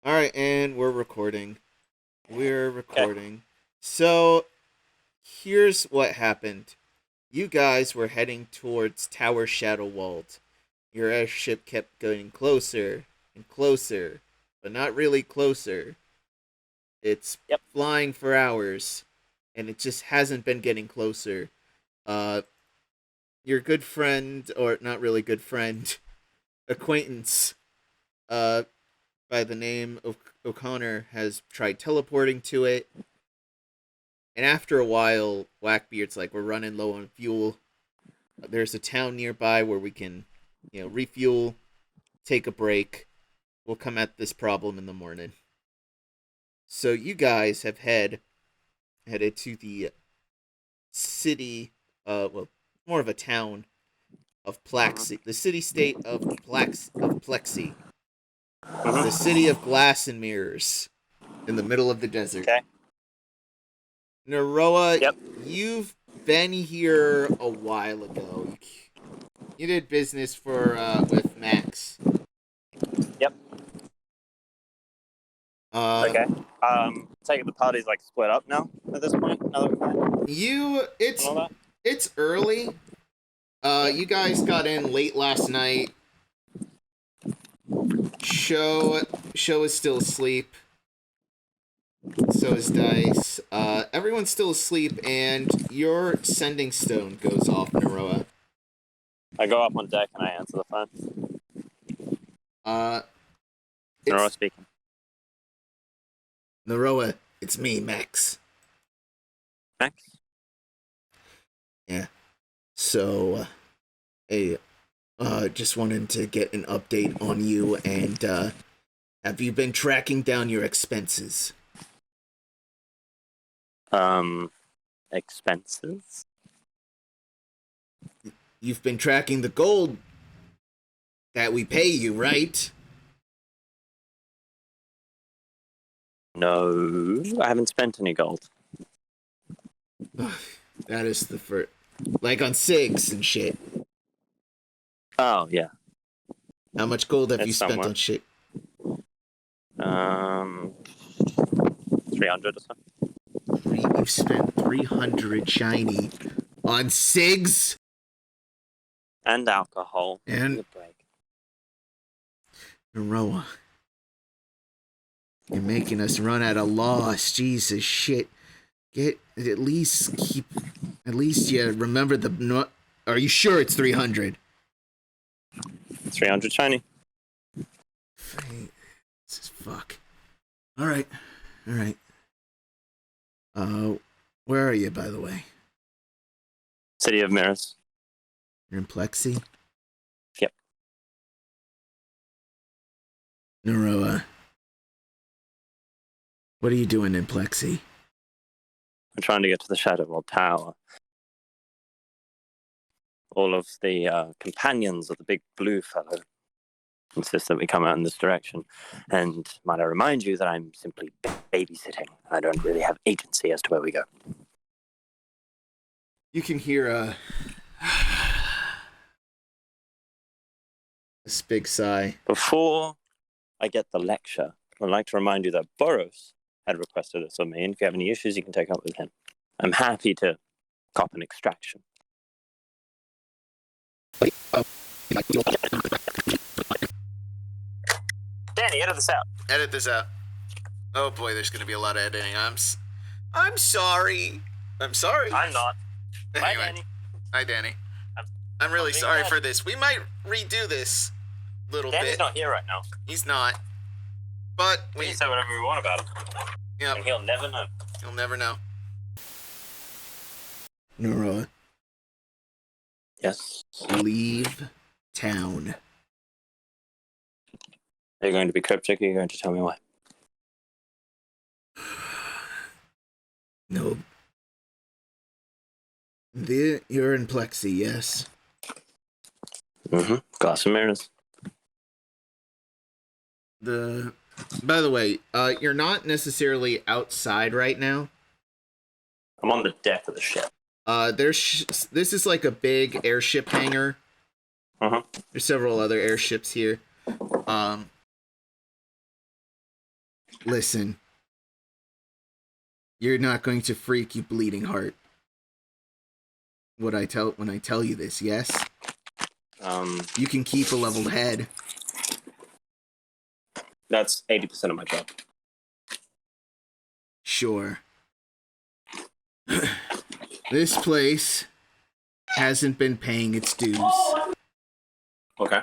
Alright, and we're recording. We're Okay. recording. So, here's what happened. You guys were heading towards Tower Shadowwald. Your airship kept getting closer and closer, but not really closer. It's Yep. flying for hours, and it just hasn't been getting closer. Uh, your good friend, or not really good friend, acquaintance, uh, by the name of O'Connor has tried teleporting to it. And after a while, Blackbeard's like, we're running low on fuel. There's a town nearby where we can, refuel, take a break. We'll come at this problem in the morning. So you guys have headed to the city, more of a town of Plaxi, the city-state of Plexi, the city of glass and mirrors, in the middle of the desert. Okay. Naroah, Yep. you've been here a while ago. You did business for with Max. Yep. Uh, Okay. Take it the party's like split up now at this point. Now that we've met you and all that. it's early. You guys got in late last night. Show is still asleep. So is Dice. Everyone's still asleep, and your sending stone goes off, Naroah. I go up on deck and I answer the phone. Uh, Naroah it's speaking. Naroah. It's me, Max. Max. Yeah. So, hey, just wanted to get an update on you, and have you been tracking down your expenses? Expenses. You've been tracking the gold that we pay you, right? No, I haven't spent any gold. That is the first, like on SIGs and shit. Oh yeah, How much gold have it's you spent somewhere. on shit? 300 or so. You've spent 300 shiny on SIGs And alcohol. and Good break. Naroah. You're making us run at a loss. Jesus shit. Get at least you remember the no. Are you sure it's 300? 300 shiny. This is fuck. All right. Where are you, by the way? City of Mirrors. You're in Plexi? Yep. Naroah. What are you doing in Plexi? I'm trying to get to the Shadowwall Tower. All of the companions of the big blue fellow insist that we come out in this direction. And might I remind you that I'm simply babysitting. I don't really have agency as to where we go. You can hear this big sigh. Before I get the lecture, I'd like to remind you that Boros had requested this of me, and if you have any issues, you can take up with him. I'm happy to cop an extraction. Danny, edit this out. Edit this out. Oh boy, there's gonna be a lot of editing. I'm sorry. I'm sorry. I'm not. Bye, Anyway, Danny. hi Danny. I'm really sorry bad. for this. We might redo this a little Danny's bit. not here right now. He's not. But We can say whatever we want about him. yeah, And he'll never know. you'll never know. Naroah, Yes. leave town. Are you going to be cryptic, or are you going to tell me why? No. You're in Plexi, yes. Mm-hmm. Glass and mirrors. By the way, you're not necessarily outside right now. I'm on the deck of the ship. This is like a big airship hangar. Uh-huh. There's several other airships here. Listen. You're not going to freak, you bleeding heart. When I tell you this, yes? You can keep a leveled head. That's 80% of my job. Sure. This place hasn't been paying its dues. Okay.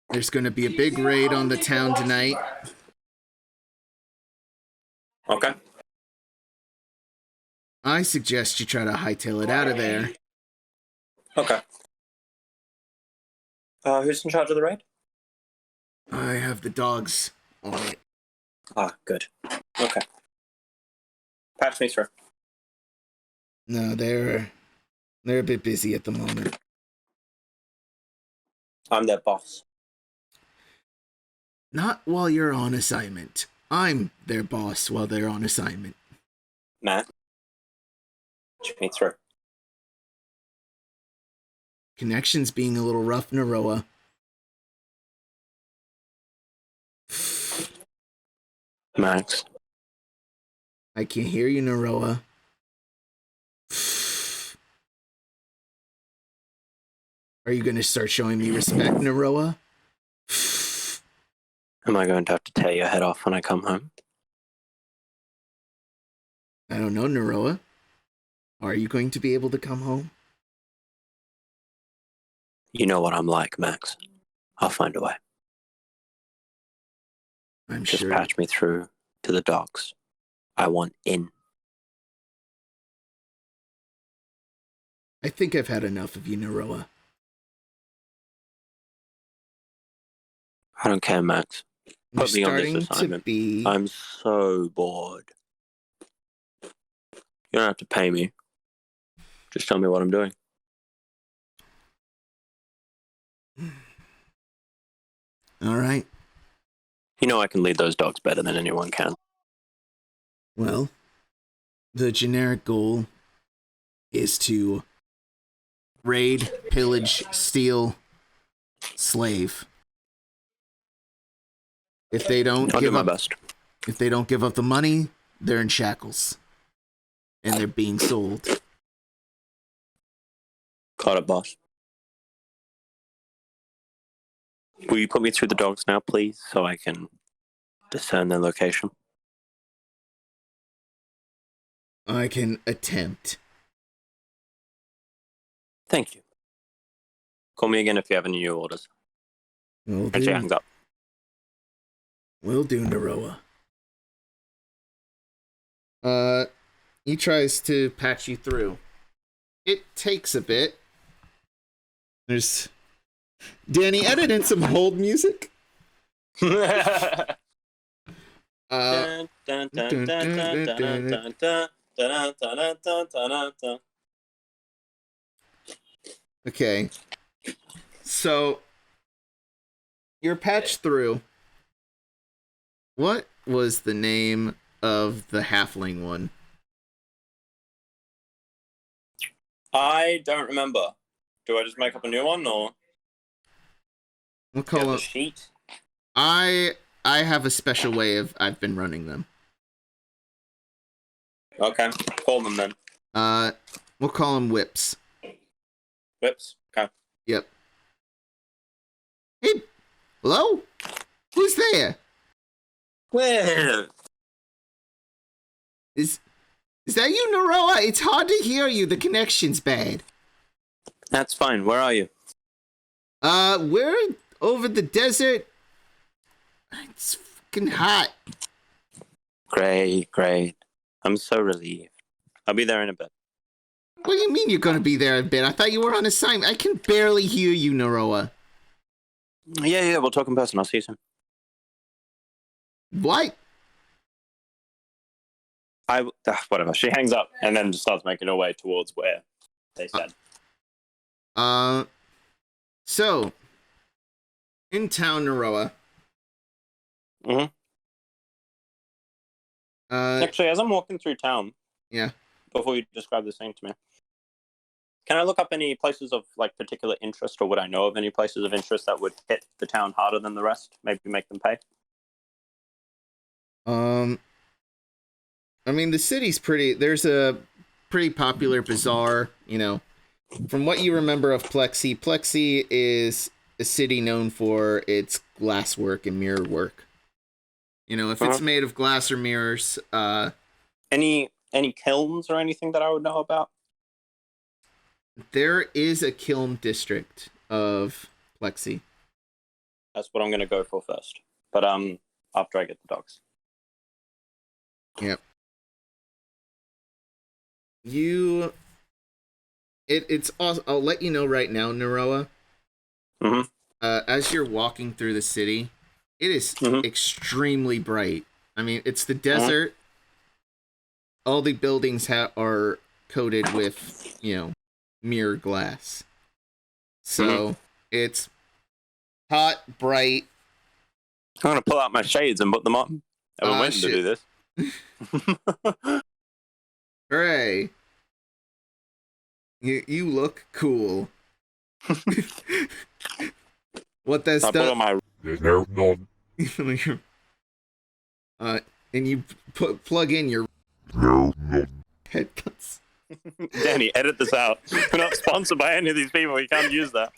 There's going to be a big raid on the town tonight. Okay. I suggest you try to hightail it out of there. Okay. Who's in charge of the raid? I have the dogs on it. Ah, good. Okay. Patch me through. No, they're a bit busy at the moment. I'm their boss. Not while you're on assignment. I'm their boss while they're on assignment. Matt, patch me through. Connection's being a little rough, Naroah. Max. I can't hear you, Naroah. Are you going to start showing me respect, Naroah? Am I going to have to tear your head off when I come home? I don't know, Naroah. Are you going to be able to come home? You know what I'm like, Max. I'll find a way. I'm Just sure. patch me through to the dogs. I want in. I think I've had enough of you, Naroah. I don't care, Max. You're Put me on this starting assignment. to be... I'm so bored. You don't have to pay me. Just tell me what I'm doing. All right. You know I can lead those dogs better than anyone can. Well, the generic goal is to raid, pillage, steal, slave. If they don't I'll do give my up, best. if they don't give up the money, they're in shackles, and they're being sold. Caught up, boss. Will you put me through the dogs now, please, so I can discern their location? I can attempt. Thank you. Call me again if you have any new orders. Will And she hangs do. up. Will do, Naroah. He tries to patch you through. It takes a bit. There's Danny, edit in some hold music. Okay. So you're patched through. What was the name of the halfling one? I don't remember. Do I just make up a new one, or We'll do you call have the it. sheet? I have a special way of I've been running them. Okay, call them then. We'll call them whips. Whips. Okay. Yep. Hey, hello? Who's there? Where? Is that you, Naroah? It's hard to hear you. The connection's bad. That's fine. Where are you? We're over the desert. It's fucking hot. Great, great. I'm so relieved. I'll be there in a bit. What do you mean you're gonna be there a bit? I thought you were on assignment. I can barely hear you, Naroah. Yeah, we'll talk in person. I'll see you soon. What? Whatever. She hangs up and then just starts making her way towards where they said. So, in town, Naroah. Mm-hmm. Actually, as I'm walking through town, yeah. Before you describe this thing to me, can I look up any places of like particular interest, or would I know of any places of interest that would hit the town harder than the rest? Maybe make them pay. Um, I mean, the city's pretty. There's a pretty popular bazaar. From what you remember of Plexi, Plexi is a city known for its glasswork and mirror work. If it's made of glass or mirrors, any kilns or anything that I would know about? there is a kiln district of Plexi. That's what I'm going to go for first. But after I get the dogs. Yep. It's awesome. I'll let you know right now, Naroah. Mm-hmm. As you're walking through the city, it is extremely bright. I mean, it's the desert. All the buildings are coated with, mirror glass. So it's hot, bright. I'm going to pull out my shades and put them on. I've been waiting to do this. Hooray. You look cool. What that's I put on my... and you plug in your headphones. Danny, edit this out. We're not sponsored by any of these people. You can't use that.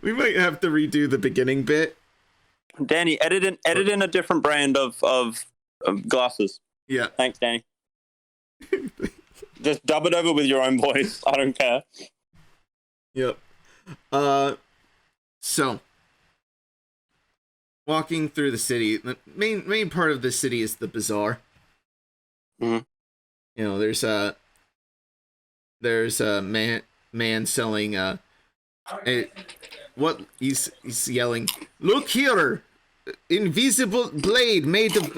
We might have to redo the beginning bit. Danny, edit in a different brand of glasses. Yeah. Thanks, Danny. Just dub it over with your own voice. I don't care. Yep. So walking through the city, the main part of the city is the bazaar. There's a man selling what he's yelling, "Look here! Invisible blade made of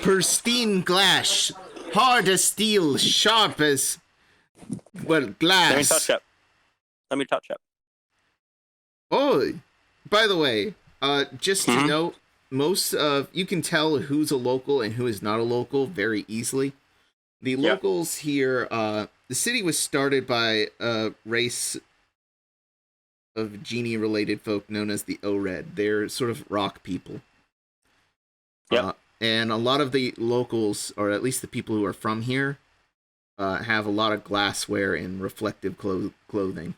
pristine glass, hard as steel, sharp as glass." Let me touch it. Oh, by the way, just to note, most of you can tell who's a local and who is not a local very easily. The locals here, the city was started by a race of genie-related folk known as the O-Red. They're sort of rock people. And a lot of the locals, or at least the people who are from here, have a lot of glassware and reflective clothing.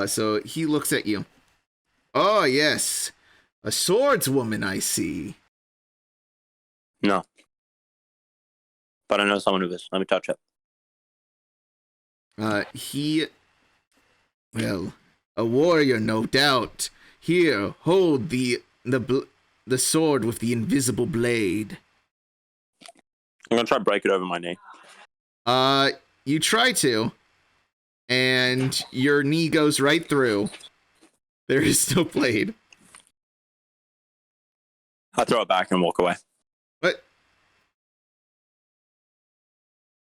So he looks at you. "Oh, yes. A swordswoman, I see." No. But I know someone who is. Let me touch it. Well, a warrior, no doubt. Here, hold the sword with the invisible blade. I'm going to try to break it over my knee. You try to, and your knee goes right through. There is no blade. I throw it back and walk away. What?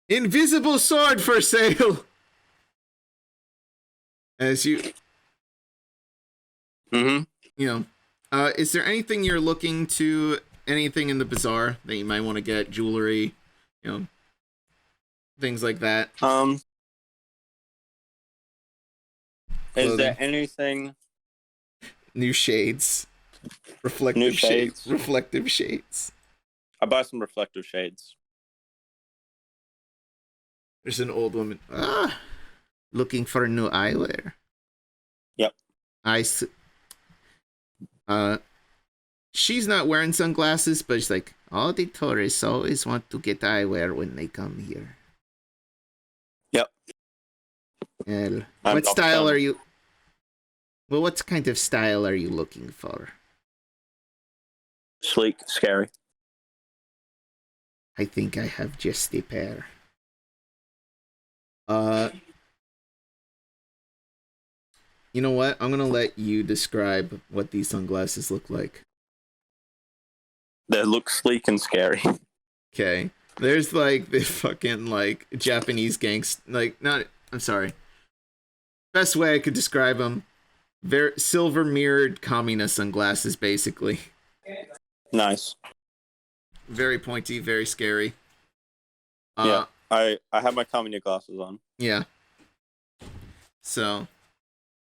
Invisible sword for sale! As you... is there anything you're looking to... Anything in the bazaar that you might want to get? Jewelry, things like that. Is there anything... New shades. Reflective shades. Reflective shades. I buy some reflective shades. There's an old woman. Looking for new eyewear. Yep. She's not wearing sunglasses, but she's like, all the tourists always want to get eyewear when they come here. Yep. Well, what style are you... Well, what kind of style are you looking for? Sleek, scary. I think I have just a pair. You know what? I'm gonna let you describe what these sunglasses look like. They look sleek and scary. Okay. There's like the fucking like Japanese I'm sorry. Best way I could describe them. Very silver mirrored Kamina sunglasses, basically. Nice. Very pointy, very scary. Yeah, I have my Kamina glasses on. Yeah. So,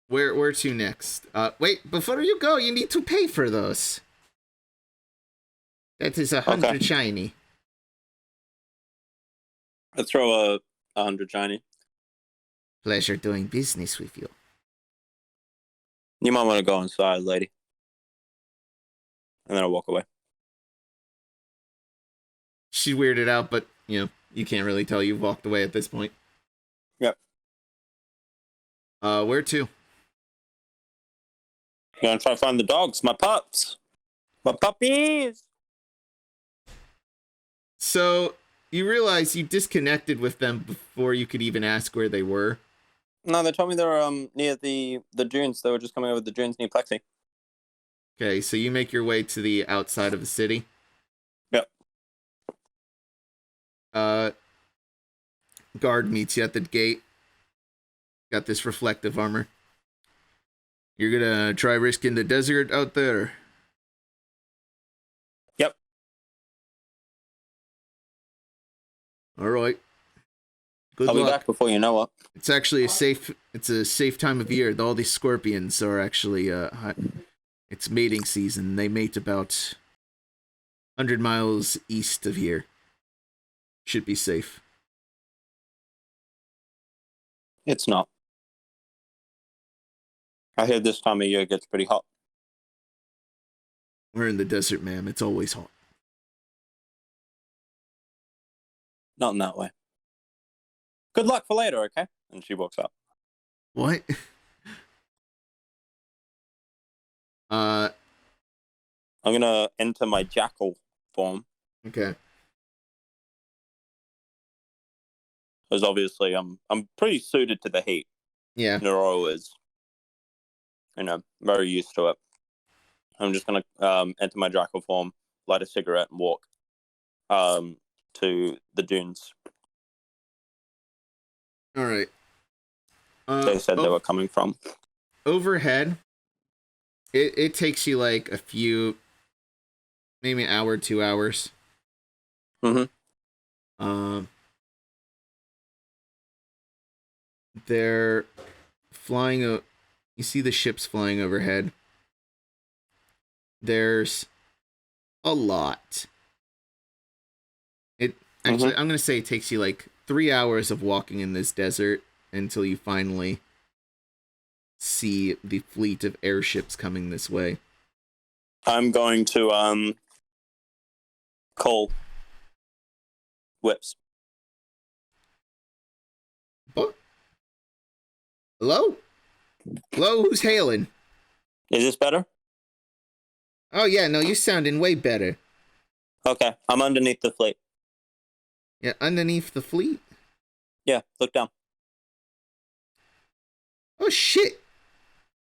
where to next? Wait, before you go, you need to pay for those. That is 100 Okay. shiny. I'll throw a 100 shiny. Pleasure doing business with you. You might want to go inside, lady. And then I'll walk away. She's weirded out, but, you can't really tell you've walked away at this point. Yep. Where to? Gonna try to find the dogs, my pups. My puppies! So, you realize you disconnected with them before you could even ask where they were. No, they told me they were near the dunes. They were just coming over the dunes near Plexi. Okay, so you make your way to the outside of the city. Yep. Guard meets you at the gate. Got this reflective armor. You're gonna try risking the desert out there? Yep. Alright. Good I'll luck. be back before you know it. It's actually a safe time of year. All these scorpions are actually, it's mating season. They mate about 100 miles east of here. Should be safe. It's not. I hear this time of year it gets pretty hot. We're in the desert, ma'am. It's always hot. Not in that way. Good luck for later, okay? And she walks out. What? I'm gonna enter my jackal form. Okay. Because obviously I'm pretty suited to the heat. Yeah. Naroah is. Very used to it. I'm just gonna enter my jackal form, light a cigarette, and walk to the dunes. All right. They said they were coming from. Overhead, it takes you like a few, maybe an hour, 2 hours. Mm-hmm. They're flying. You see the ships flying overhead. There's a lot. Actually, I'm gonna say it takes you like 3 hours of walking in this desert until you finally see the fleet of airships coming this way. I'm going to call whips. Oh. Hello? Hello, who's hailing? Is this better? Oh yeah, no, you're sounding way better. Okay, I'm underneath the fleet. Yeah, underneath the fleet? Yeah, look down. Oh shit!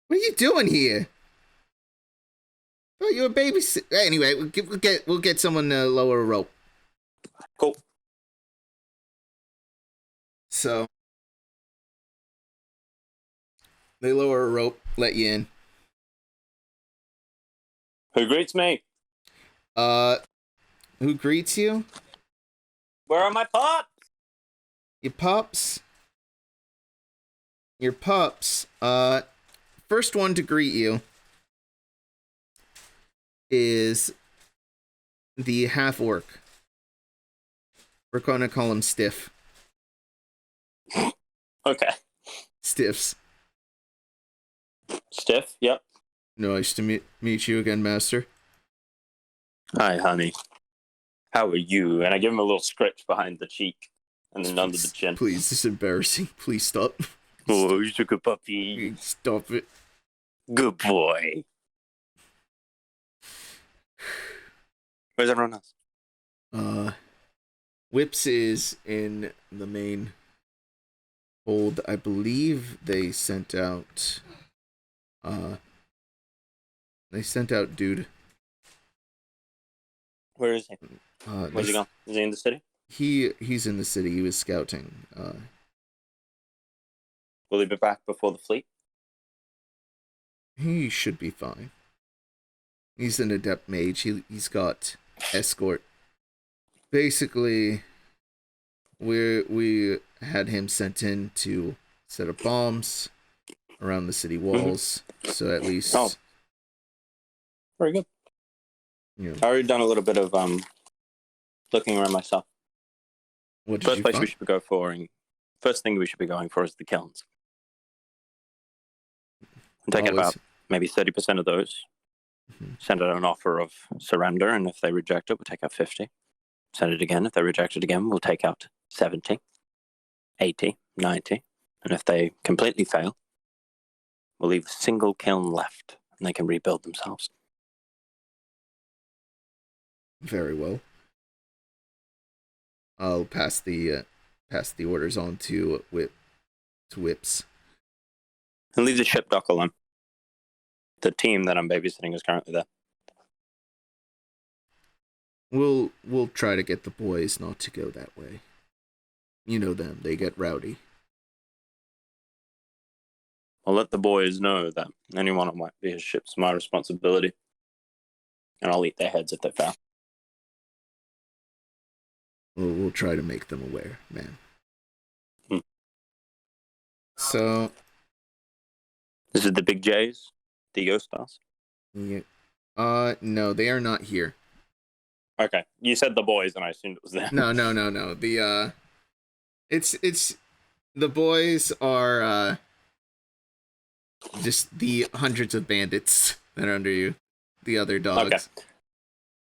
What are you doing here? Oh, you're a babysitter. Anyway, we'll get someone to lower a rope. Cool. So they lower a rope, let you in. Who greets me? Who greets you? Where are my pups? Your pups. Your pups. First one to greet you is the half orc. We're gonna call him Stiff. Okay. Stiffs. Stiff? Yep. Nice to meet you again, Master. Hi, honey. How are you? And I give him a little scratch behind the cheek and then under the chin. Please, this is embarrassing. Please stop. Oh, you're a good puppy. Stop it. Good boy. Where's everyone else? Whips is in the main hold. I believe they sent out dude. Where is he? Where's he gone? Is he in the city? He's in the city. He was scouting. Will he be back before the fleet? He should be fine. He's an adept mage. He's got escort. Basically, we had him sent in to set up bombs around the city walls. So at least. Oh. Very good. You know, I already done a little bit of looking around myself. what did First you place we find? should go for, and first thing we should be going for is the kilns. And take Always. about maybe 30% of those. Mhm. Send out an offer of surrender, and if they reject it, we'll take out 50. Send it again. If they reject it again, we'll take out 70, 80, 90. And if they completely fail, we'll leave a single kiln left, and they can rebuild themselves. Very well. I'll pass the orders on to Whips. And leave the ship dock alone. The team that I'm babysitting is currently there. We'll try to get the boys not to go that way. You know them, they get rowdy. I'll let the boys know that anyone on his ship's my responsibility. And I'll eat their heads if they fail. We'll try to make them aware, man. Hmm. So This is the big J's? The Yostas? yeah. No, they are not here. Okay. You said the boys, and I assumed it was them. No. The it's the boys are just the hundreds of bandits that are under you. The other dogs.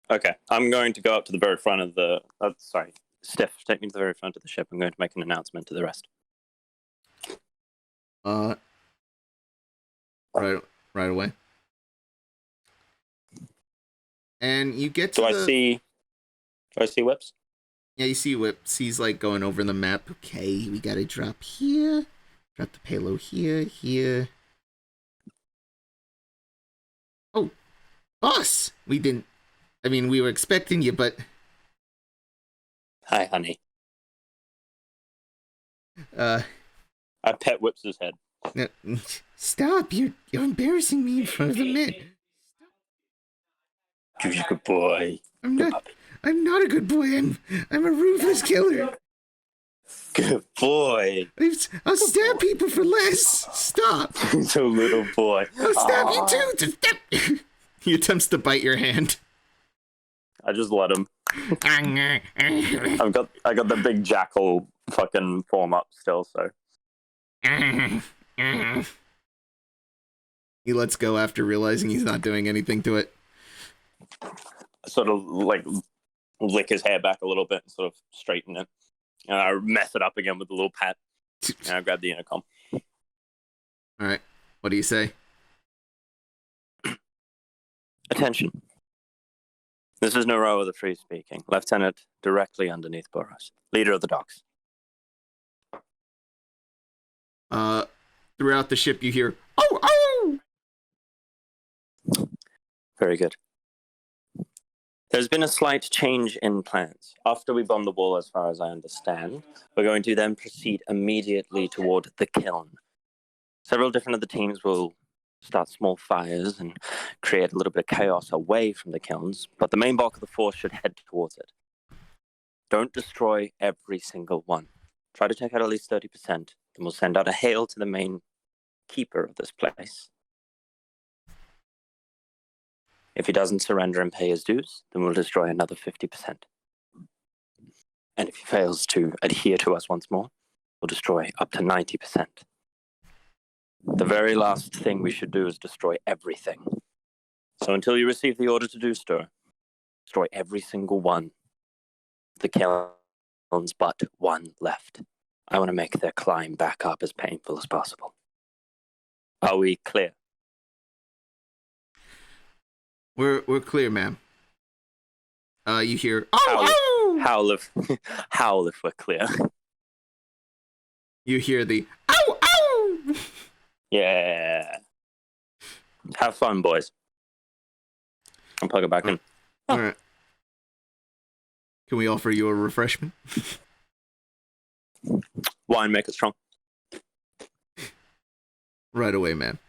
Okay. I'm going to go up to the very front of the... sorry. Steph, take me to the very front of the ship. I'm going to make an announcement to the rest. Right away. And you get to Do I see Whips? Yeah, you see Whips. He's like going over the map. Okay, we gotta drop here. Drop the payload here. Oh, boss! We were expecting you, but... Hi, honey. I pet Whips' head. Stop! You're embarrassing me in front of the men. You're a good boy. I'm not a good boy. I'm a ruthless killer. Good boy. I'll stab people for less. Stop. He's a little boy. I'll stab you too. Just stop. He attempts to bite your hand. I just let him. I got the big jackal fucking form up still, so. He lets go after realizing he's not doing anything to it. I sort of like lick his hair back a little bit and sort of straighten it. And I mess it up again with a little pat. And I grab the intercom. Alright. What do you say? Attention. This is Naroah the Free speaking. Lieutenant directly underneath Boros. Leader of the docks. Throughout the ship you hear, oh! Very good. There's been a slight change in plans. After we bomb the wall, as far as I understand, we're going to then proceed immediately toward the kiln. Several different of the teams will start small fires and create a little bit of chaos away from the kilns, but the main bulk of the force should head towards it. Don't destroy every single one. Try to take out at least 30%, then we'll send out a hail to the main keeper of this place. If he doesn't surrender and pay his dues, then we'll destroy another 50%. And if he fails to adhere to us once more, we'll destroy up to 90%. The very last thing we should do is destroy everything. So until you receive the order to do so, destroy every single one. The kilns but one left. I want to make their climb back up as painful as possible. Are we clear? We're clear, ma'am. You hear, oh! Howl if we're clear. You hear the, ow! Yeah. Have fun, boys. I'll plug it back in. Alright. Can we offer you a refreshment? Wine, make it strong. Right away, ma'am.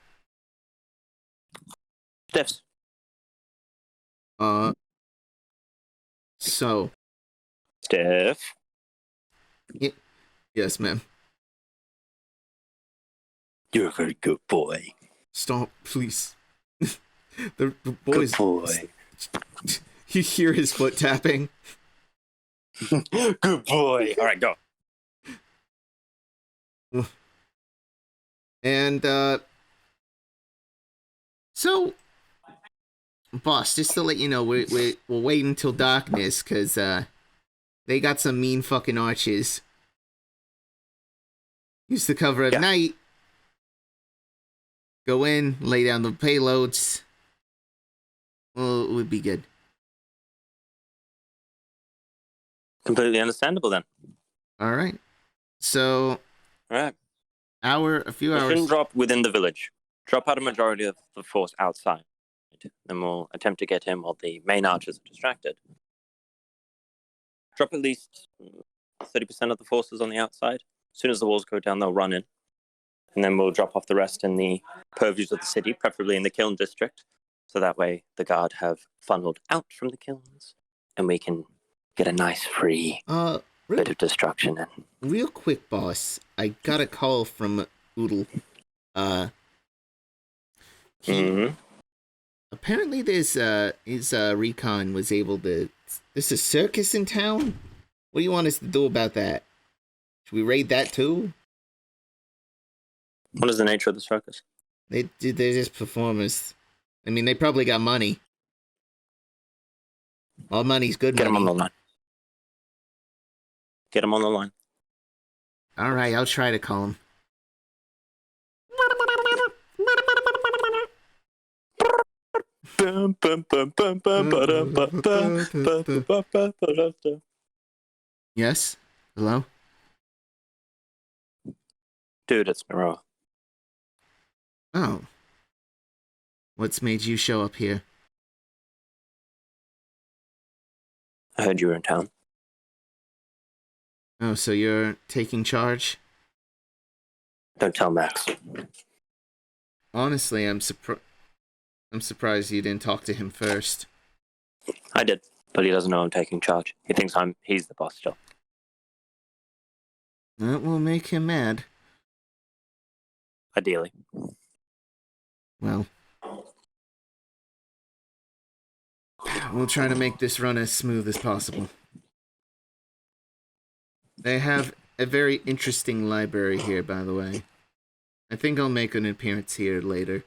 Stiffs. So. Stiff. Yes, ma'am. You're a very good boy. Stop, please. the boys. Good boy. You hear his foot tapping. Good boy. All right, go. And, so, boss, just to let you know, we'll wait until darkness, because, they got some mean fucking archers. Use the cover of night. Go in, lay down the payloads. Well, it would be good. Completely understandable then. All right. So, All right. a few hours. Shouldn't drop within the village. Drop out a majority of the force outside. Then we'll attempt to get him while the main archers are distracted. Drop at least 30% of the forces on the outside. As soon as the walls go down, they'll run in. And then we'll drop off the rest in the purviews of the city, preferably in the kiln district. So that way the guard have funneled out from the kilns and we can get a nice free bit of destruction in. Real quick, boss. I got a call from Oodle. Apparently his recon was able to... There's a circus in town? What do you want us to do about that? Should we raid that too? What is the nature of the circus? They're just performers. I mean, they probably got money. All money's good money. Get him on the line. Get him on the line. All right, I'll try to call him. Yes? Hello? Dude, it's Naroah. Oh. What's made you show up here? I heard you were in town. Oh, so you're taking charge? Don't tell Max. Honestly, I'm surprised you didn't talk to him first. I did, but he doesn't know I'm taking charge. He thinks he's the boss still. That will make him mad. Ideally. Well, we'll try to make this run as smooth as possible. They have a very interesting library here, by the way. I think I'll make an appearance here later.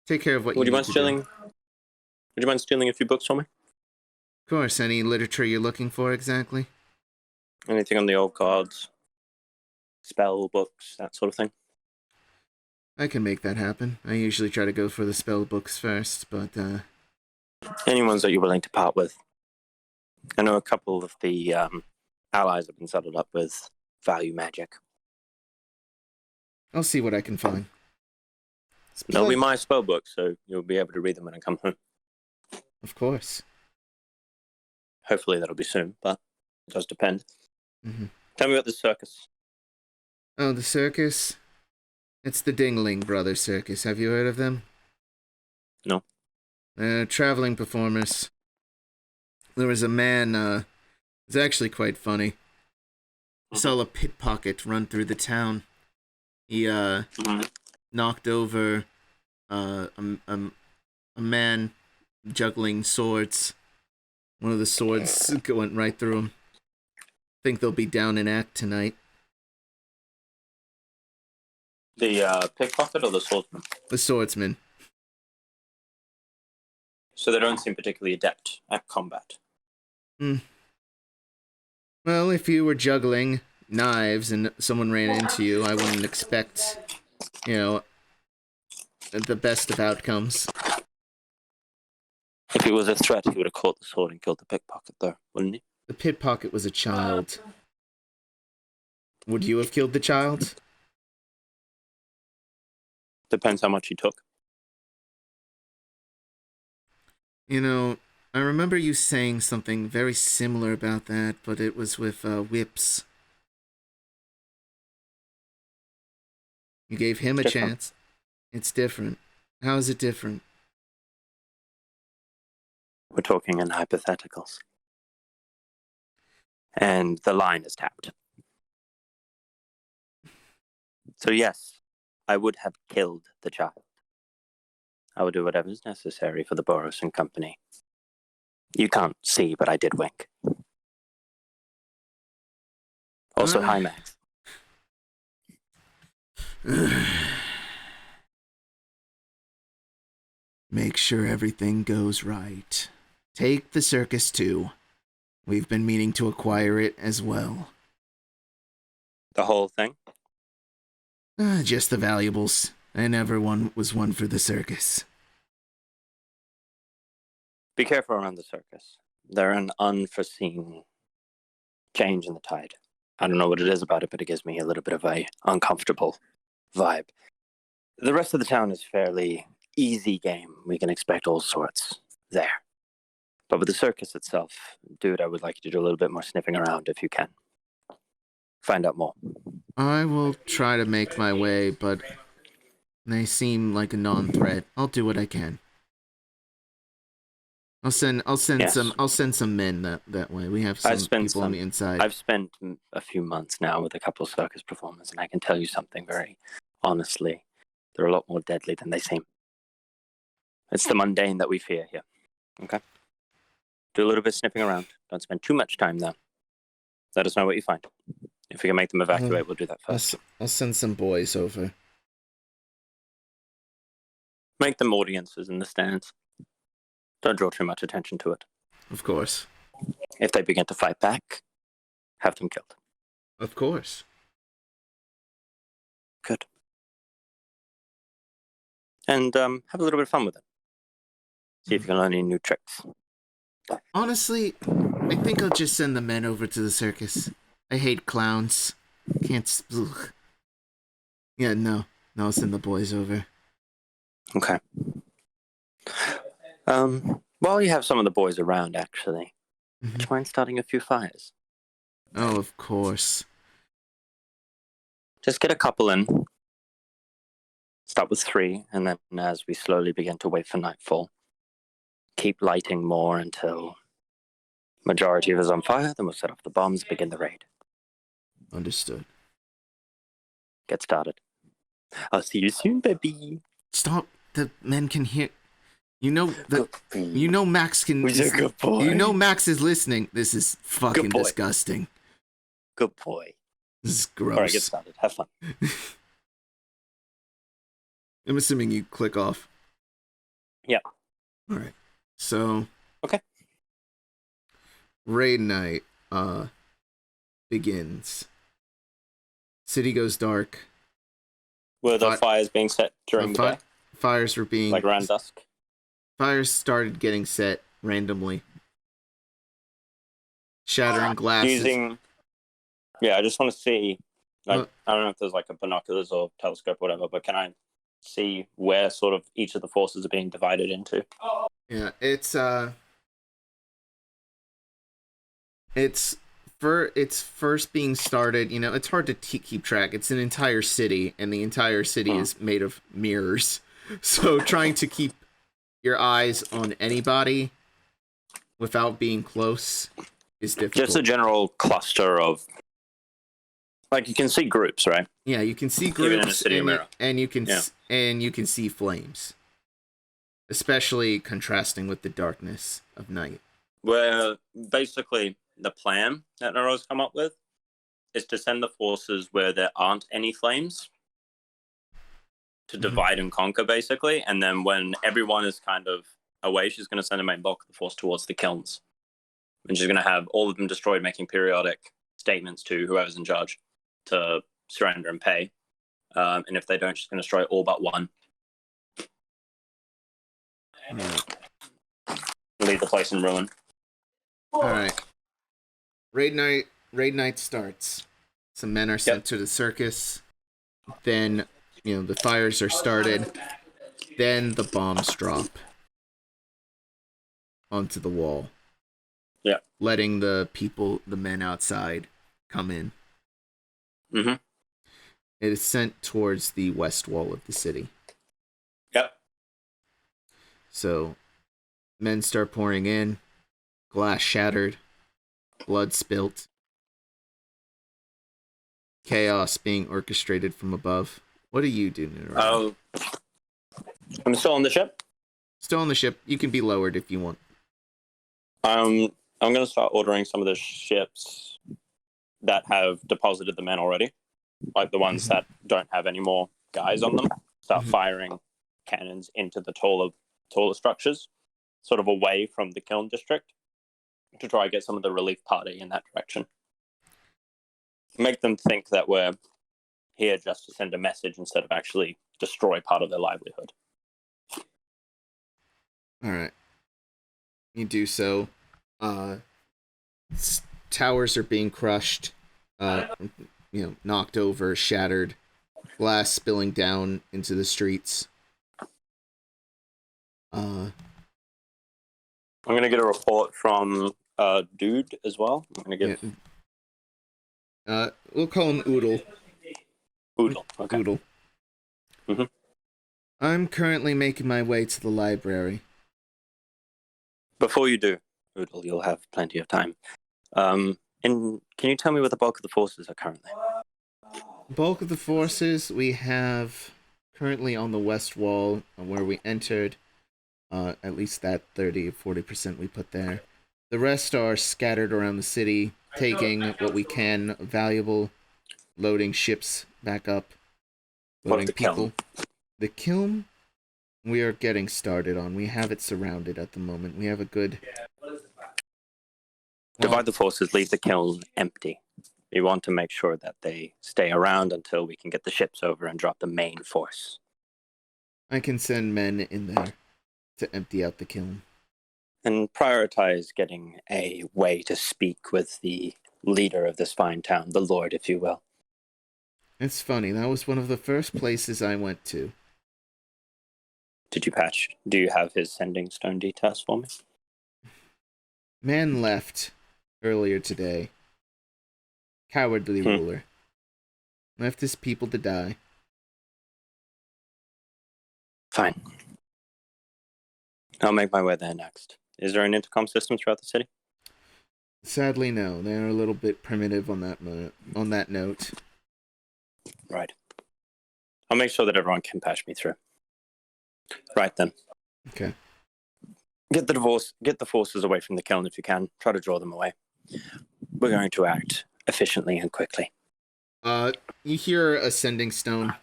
Take care of what Would you you need mind to stealing? do. Would you mind stealing a few books from me? Of course. Any literature you're looking for exactly? Anything on the old cards, spell books, that sort of thing. I can make that happen. I usually try to go for the spell books first, but Any ones that you're willing to part with. I know a couple of the allies have been settled up with value magic. I'll see what I can find. They'll be my spell books, so you'll be able to read them when I come home. Of course. Hopefully that'll be soon, but it does depend. Mm-hmm. Tell me about the circus. Oh, the circus? It's the Dingling Brothers Circus. Have you heard of them? No. Traveling performers. There was a man, it's actually quite funny. Saw a pickpocket run through the town. He, knocked over, a man juggling swords. One of the swords went right through him. Think they'll be down in act tonight. The pickpocket or the swordsman? The swordsman. So they don't seem particularly adept at combat. Well, if you were juggling knives and someone ran into you, I wouldn't expect, the best of outcomes. If he was a threat, he would have caught the sword and killed the pickpocket, though, wouldn't he? The pickpocket was a child. Would you have killed the child? Depends how much he took. I remember you saying something very similar about that, but it was with whips. You gave him a chance. It's different. How is it different? We're talking in hypotheticals. And the line is tapped. So yes, I would have killed the child. I would do whatever is necessary for the Boros and company. You can't see, but I did wink. Also, hi, Max. Make sure everything goes right. Take the circus too. We've been meaning to acquire it as well. The whole thing? Just the valuables. I never was one for the circus. Be careful around the circus. They're an unforeseen change in the tide. I don't know what it is about it, but it gives me a little bit of a uncomfortable vibe. The rest of the town is fairly easy game. We can expect all sorts there. But with the circus itself, dude, I would like you to do a little bit more sniffing around if you can. Find out more. I will try to make my way, but they seem like a non-threat. I'll do what I can. I'll send some men that way. We have some people on the inside. I've spent a few months now with a couple of circus performers, and I can tell you something very honestly. They're a lot more deadly than they seem. It's the mundane that we fear here. Okay? Do a little bit of sniffing around. Don't spend too much time there. Let us know what you find. If we can make them evacuate, we'll do that first. I'll send some boys over. Make them audiences in the stands. Don't draw too much attention to it. Of course. If they begin to fight back, have them killed. Of course. Good. And have a little bit of fun with it. See if you can learn any new tricks. Honestly, I think I'll just send the men over to the circus. I hate clowns. Can't. Ugh. Yeah, no. I'll send the boys over. Okay. While you have some of the boys around, actually, would you mind starting a few fires? Oh, of course. Just get a couple in. Start with 3, and then as we slowly begin to wait for nightfall, keep lighting more until majority of us on fire, then we'll set off the bombs, begin the raid. Understood. Get started. I'll see you soon, baby. Stop. The men can hear. You know Max can. Good boy. You know Max is listening. This is fucking disgusting. Good boy. This is gross. All right, get started. Have fun. I'm assuming you click off. Yeah. All right. So. Okay. Raid night begins. City goes dark. Were the fires being set during the day? Fires were being... Like around dusk? Fires started getting set randomly. Shattering glasses. Yeah, I just want to see... I don't know if there's like a binoculars or telescope or whatever, but can I see where sort of each of the forces are being divided into? Yeah, it's first being started. You know, it's hard to keep track. It's an entire city, and the entire city is made of mirrors. So trying to keep your eyes on anybody without being close is difficult. Just a general cluster of, like, you can see groups, right? Yeah, you can see groups, even in a city mirror. And you can see flames, especially contrasting with the darkness of night. Where basically the plan that Naroah's come up with is to send the forces where there aren't any flames to divide and conquer, basically. And then when everyone is kind of away, she's going to send a main bulk of the force towards the kilns. And she's going to have all of them destroyed, making periodic statements to whoever's in charge to surrender and pay. And if they don't, she's going to destroy all but one. Leave the place in ruin. All right. Raid night starts. Some men are sent to the circus. Then, the fires are started. Then the bombs drop onto the wall. Yeah. Letting the men outside come in. Mm-hmm. It is sent towards the west wall of the city. Yep. So, men start pouring in. Glass shattered. Blood spilt. Chaos being orchestrated from above. What do you do, Naroah? I'm still on the ship? Still on the ship. You can be lowered if you want. I'm going to start ordering some of the ships that have deposited the men already, like the ones that don't have any more guys on them. Start firing cannons into the taller structures, sort of away from the kiln district, to try and get some of the relief party in that direction. Make them think that we're here just to send a message instead of actually destroy part of their livelihood. All right. You do so. Towers are being crushed, knocked over, shattered, glass spilling down into the streets. I'm gonna get a report from Dude as well. I'm gonna give. We'll call him Oodle. Oodle. Okay. Oodle. Mm-hmm. I'm currently making my way to the library. Before you do, Oodle, you'll have plenty of time. And can you tell me where the bulk of the forces are currently? Bulk of the forces we have currently on the west wall where we entered. At least that 30-40% we put there. The rest are scattered around the city, taking what we can valuable, loading ships back up, loading people. The kiln, we are getting started on. We have it surrounded at the moment. We have a good... Divide the forces, leave the kiln empty. We want to make sure that they stay around until we can get the ships over and drop the main force. I can send men in there to empty out the kiln. And prioritize getting a way to speak with the leader of this fine town, the Lord, if you will. It's funny, that was one of the first places I went to. Did you patch? Do you have his sending stone details for me? Man left earlier today. Cowardly ruler. Left his people to die. Fine. I'll make my way there next. Is there an intercom system throughout the city? Sadly, no. They're a little bit primitive on that note. Right. I'll make sure that everyone can patch me through. Right then. Okay. Get the forces away from the kiln if you can. Try to draw them away. We're going to act efficiently and quickly. You hear a sending stone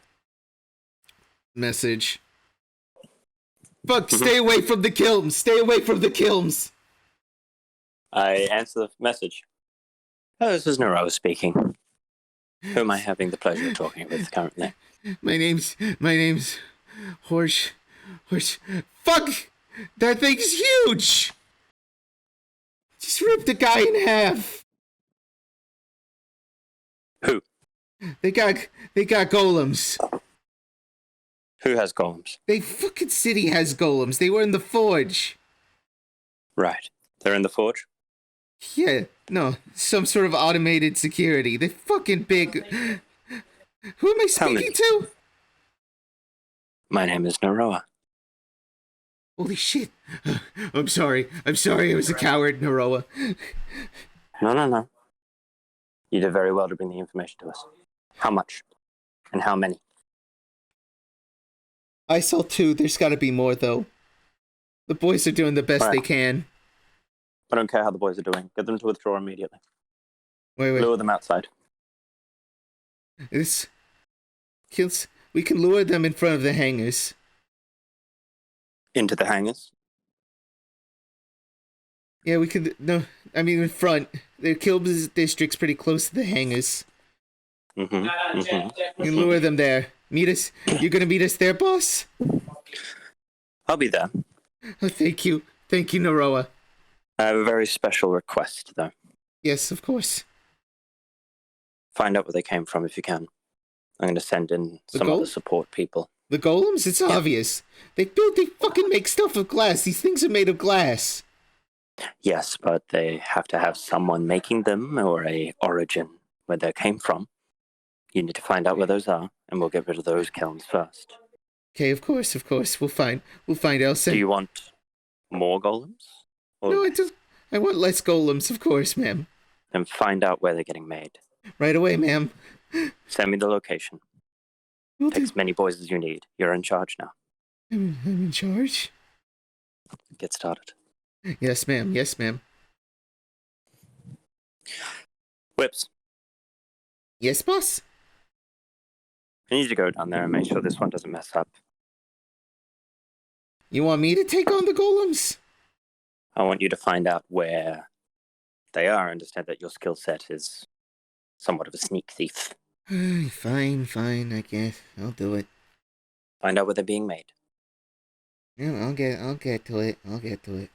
message. Fuck, stay away from the kilns! Stay away from the kilns! I answer the message. Oh, this is Naroah speaking. Who am I having the pleasure of talking with currently? My name's Horsh. Fuck! That thing's huge! Just ripped a guy in half. Who? They got golems. Who has golems? They fucking city has golems. They were in the forge. Right. They're in the forge? Yeah, no, some sort of automated security. They're fucking big. Who am I speaking to? My name is Naroah. Holy shit. I'm sorry. I was a coward, Naroah. No. You did very well to bring the information to us. How much? And how many? I saw 2. There's gotta be more, though. The boys are doing the best they can. I don't care how the boys are doing. Get them to withdraw immediately. Wait. Lure them outside. We can lure them in front of the hangars. Into the hangars? Yeah, we could. No, I mean in front. The Kilb's district's pretty close to the hangars. You can lure them there. Meet us. You're gonna meet us there, boss? I'll be there. Oh, thank you. Thank you, Naroah. I have a very special request, though. Yes, of course. Find out where they came from if you can. I'm going to send in some other support people. The golems? It's obvious. They fucking make stuff of glass. These things are made of glass. Yes, but they have to have someone making them or a origin where they came from. You need to find out where those are, and we'll get rid of those kilns first. Okay, of course. We'll find Elsa. Do you want more golems? No, I want less golems, of course, ma'am. Then find out where they're getting made. Right away, ma'am. Send me the location. Take as many boys as you need. You're in charge now. I'm in charge? Get started. Yes, ma'am. Whips, Yes, boss? I need you to go down there and make sure this one doesn't mess up. You want me to take on the golems? I want you to find out where they are. I understand that your skill set is somewhat of a sneak thief. Fine, I guess. I'll do it. Find out where they're being made. Yeah, I'll get to it.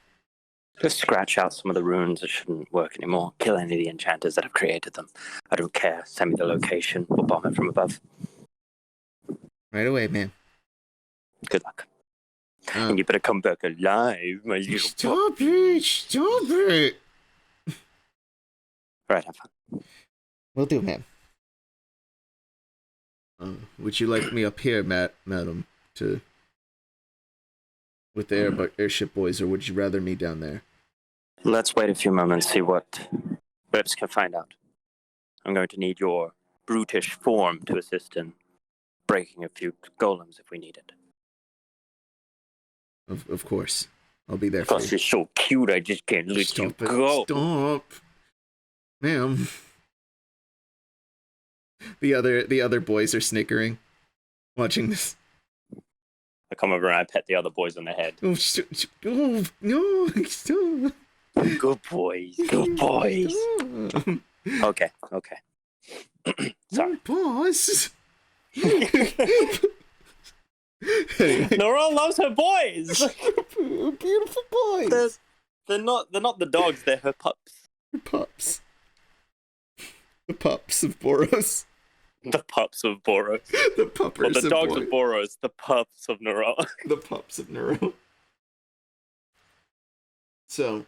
Just scratch out some of the runes that shouldn't work anymore. Kill any of the enchanters that have created them. I don't care. Send me the location. We'll bomb it from above. Right away, man. Good luck. And you better come back alive, my little Stop it! Right, have fun. Will do, ma'am. Would you like me up here, madam, with the airship boys, or would you rather me down there? Let's wait a few moments, see what Whips can find out. I'm going to need your brutish form to assist in breaking a few golems if we need it. Of course. I'll be there for you. Because you're so cute, I just can't let you go. Stop. Ma'am. The other boys are snickering, watching this. I come over and I pet the other boys on the head. Oh, no, stop. Good boys, good boys. Okay. Sorry. Boss. Naroah loves her boys. Beautiful boys. They're not the dogs. They're her pups. Her pups. The pups of Boros. The pups of Boros. The puppers. Well, the dogs of Boros. The pups of Naroah. The pups of Naroah. So,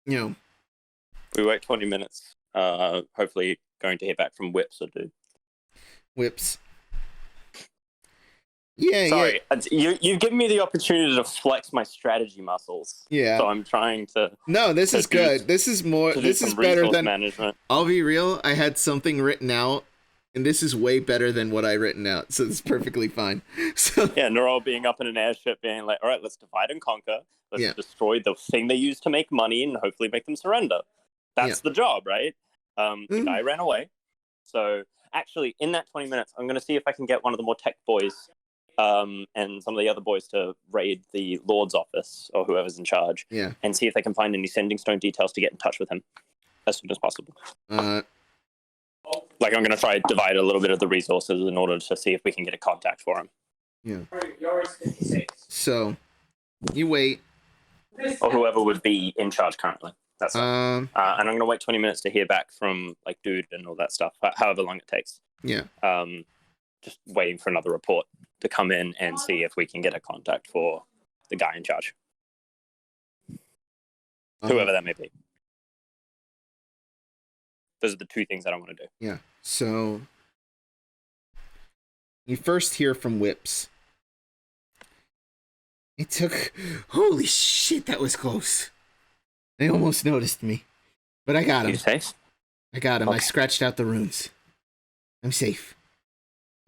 we wait 20 minutes. Hopefully, going to hear back from Whips or Dude. Whips. Yeah, Sorry, you've given me the opportunity to flex my strategy muscles. Yeah. So I'm trying to. No, this is good. This is more. This is better than management. I'll be real. I had something written out, and this is way better than what I written out. So it's perfectly fine. So yeah, Naroah being up in an airship, being like, "All right, let's divide and conquer. Let's destroy the thing they use to make money, and hopefully make them surrender." That's the job, right? The guy ran away. So actually, in that 20 minutes, I'm going to see if I can get one of the more tech boys. And some of the other boys to raid the Lord's office or whoever's in charge, and see if they can find any sending stone details to get in touch with him as soon as possible. I'm going to try to divide a little bit of the resources in order to see if we can get a contact for him. Yeah. So, you wait. Or whoever would be in charge currently. That's and I'm going to wait 20 minutes to hear back from Dude and all that stuff, however long it takes. Yeah. Just waiting for another report to come in and see if we can get a contact for the guy in charge. Whoever that may be. Those are the two things that I want to do. Yeah. So you first hear from Whips. It took... Holy shit, that was close. They almost noticed me. But I got him. You safe? I got him. Okay. I scratched out the runes. I'm safe.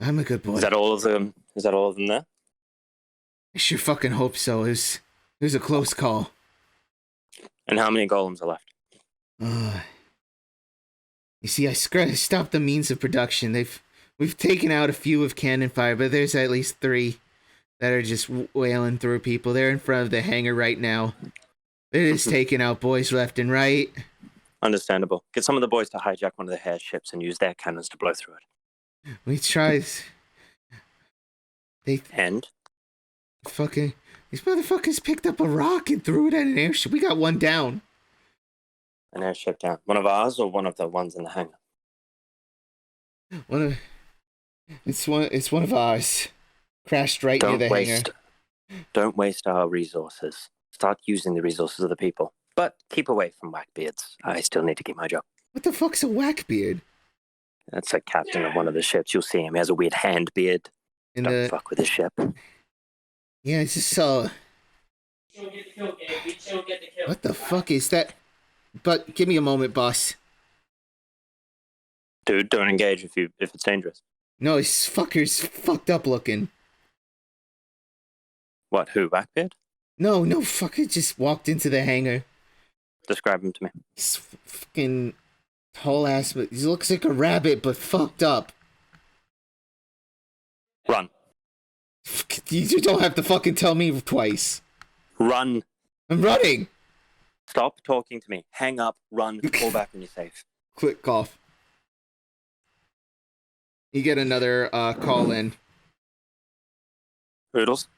I'm a good boy. Is that all of them? Is that all of them there? I sure fucking hope so. It was a close call. And how many golems are left? You see, I stopped the means of production. We've taken out a few of cannon fire, but there's at least 3 that are just wailing through people. They're in front of the hangar right now. They're just taking out boys left and right. Understandable. Get some of the boys to hijack one of the airships and use their cannons to blow through it. We tried. And? Fucking... These motherfuckers picked up a rock and threw it at an airship. We got one down. An airship down. One of ours or one of the ones in the hangar? It's one of ours. Crashed right near the hangar. Don't waste our resources. Start using the resources of the people. But keep away from whackbeards. I still need to keep my job. What the fuck's a whackbeard? That's a captain of one of the ships. You'll see him. He has a weird hand beard. Don't fuck with his ship. Yeah, I just saw... What the fuck is that? But give me a moment, boss. Dude, don't engage if it's dangerous. No, this fucker's fucked up looking. What, who, Blackbeard? No, fucker just walked into the hangar. Describe him to me. He's fucking tall ass, but he looks like a rabbit, but fucked up. Run. You don't have to fucking tell me twice. Run. I'm running. Stop talking to me. Hang up. Run. Call back when you're safe. Quick cough. You get another call in. Oodles.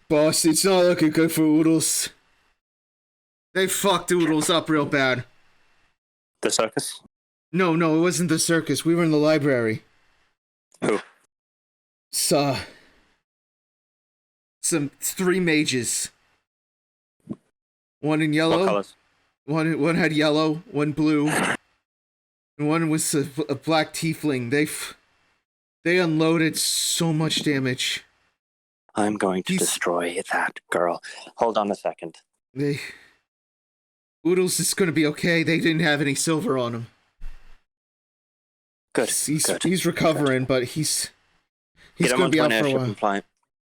Boss, it's not looking good for Oodles. They fucked Oodles up real bad. The circus? No, it wasn't the circus. We were in the library. Who? Saw some 3 mages. One in yellow. What colors? One had yellow, one blue, and one was a black tiefling. They unloaded so much damage. I'm going to destroy that girl. Hold on a second. Oodles is gonna be okay. They didn't have any silver on him. Good. He's recovering, but he's gonna be out for a while.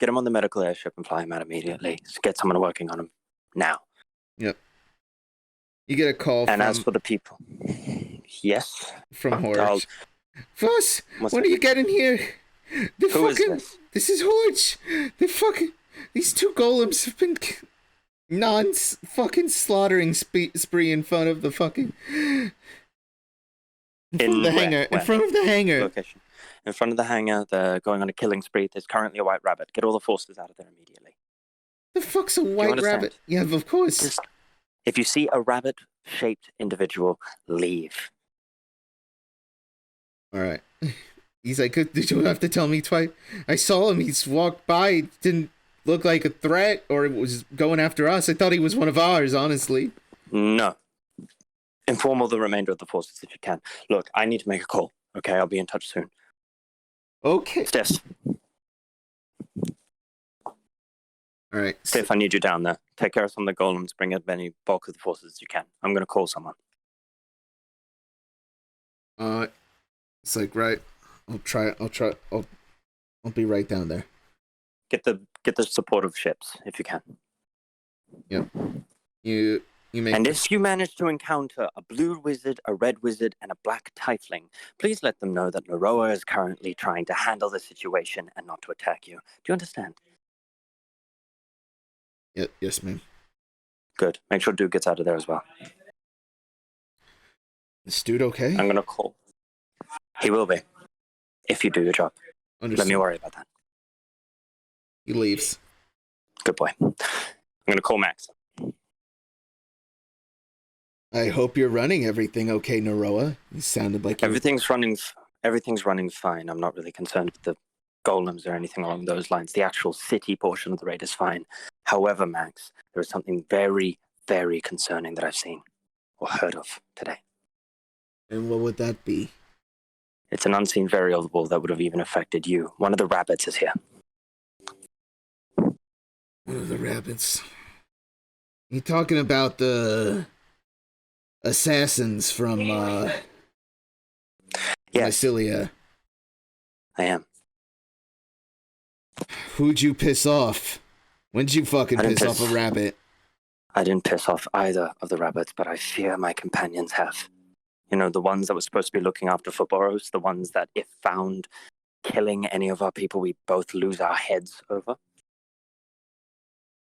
Get him on the medical airship and fly him out immediately. Get someone working on him now. Yep. You get a call. And as for the people, yes, from Horge. Boss, when are you getting here? Who is this? This is Horge. These 2 golems have been fucking slaughtering spree in front of the fucking hangar. In front of the hangar. Location. In front of the hangar, they're going on a killing spree. There's currently a white rabbit. Get all the forces out of there immediately. The fuck's a white rabbit? Yeah, of course. If you see a rabbit-shaped individual, leave. Alright. He's like, did you have to tell me twice? I saw him, he's walked by, didn't look like a threat, or was going after us. I thought he was one of ours, honestly. No. Inform all the remainder of the forces if you can. Look, I need to make a call. Okay, I'll be in touch soon. Okay. Stiff. Alright. Stiff, I need you down there. Take care of some of the golems, bring as many bulk of the forces as you can. I'm gonna call someone. It's like, right. I'll be right down there. Get the supportive ships if you can. Yep. You make. And if you manage to encounter a blue wizard, a red wizard, and a black tiefling, please let them know that Naroah is currently trying to handle the situation and not to attack you. Do you understand? Yes, ma'am. Good. Make sure Dude gets out of there as well. Is Dude okay? I'm gonna call. He will be. If you do your job. Understood. Let me worry about that. He leaves. Good boy. I'm gonna call Max. I hope you're running everything okay, Naroah. You sounded like everything's running fine. I'm not really concerned with the golems or anything along those lines. The actual city portion of the raid is fine. However, Max, there is something very, very concerning that I've seen or heard of today. And what would that be? It's an unseen variable that would have even affected you. One of the rabbits is here. One of the rabbits? You talking about the assassins from Mycelia? I am. Who'd you piss off? When'd you fucking piss off a rabbit? I didn't piss off either of the rabbits, but I fear my companions have. You know, the ones that were supposed to be looking after Boros, the ones that, if found killing any of our people, we both lose our heads over.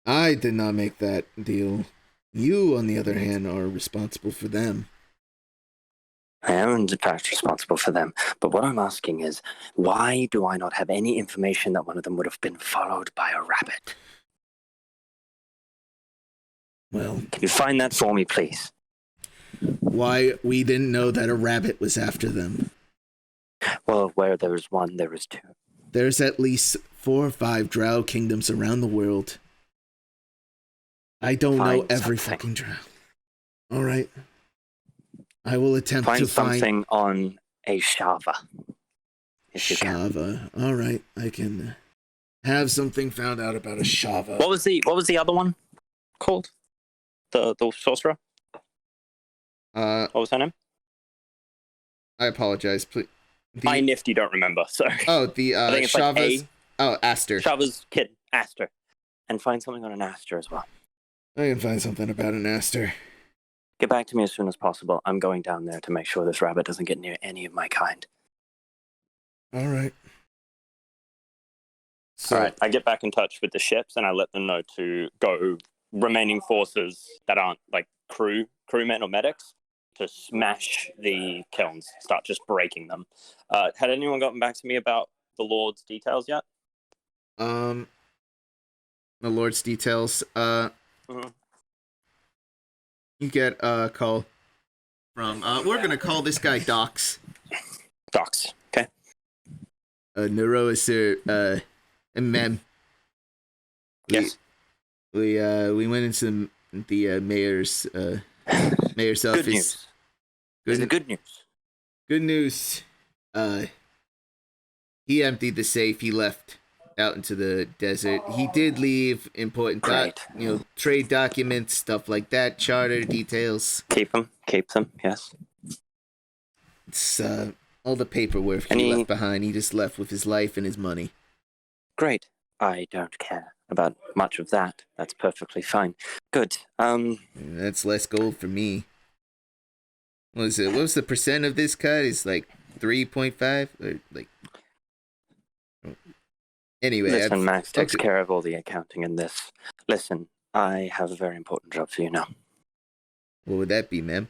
I did not make that deal. You, on the other hand, are responsible for them. I am, in fact, responsible for them. But what I'm asking is, why do I not have any information that one of them would have been followed by a rabbit? Well, can you find that for me, please? Why we didn't know that a rabbit was after them. Well, where there is one, there is two. There's at least 4 or 5 drow kingdoms around the world. I don't know every fucking drow. All right. I will attempt to find something on a Shava. Shava. All right, I can have something found out about a Shava. What was the other one called? The sorcerer? What was her name? I apologize. Please. I Nifty don't remember. Sorry. Oh, the Shava's. Aster. Shava's kid. Aster. And find something on an Aster as well. I can find something about an Aster. Get back to me as soon as possible. I'm going down there to make sure this rabbit doesn't get near any of my kind. All right. So, All right, I get back in touch with the ships and I let them know to go remaining forces that aren't like crewmen or medics to smash the kilns, start just breaking them. Had anyone gotten back to me about the Lord's details yet? the Lord's details. You get a call from. We're gonna call this guy Docs. Docs. Okay. Naroah, sir. And ma'am. Yes. We went into the mayor's office. Good news. Good news. Good news. He emptied the safe. He left out into the desert. He did leave important trade documents, stuff like that, charter details. Keep them. Yes. It's all the paperwork he left behind. He just left with his life and his money. Great. I don't care about much of that. That's perfectly fine. Good. That's less gold for me. What was it? What was the percent of this cut? It's like 3.5 or like. Anyway, listen, Max takes care of all the accounting in this. Listen, I have a very important job for you now. What would that be, ma'am?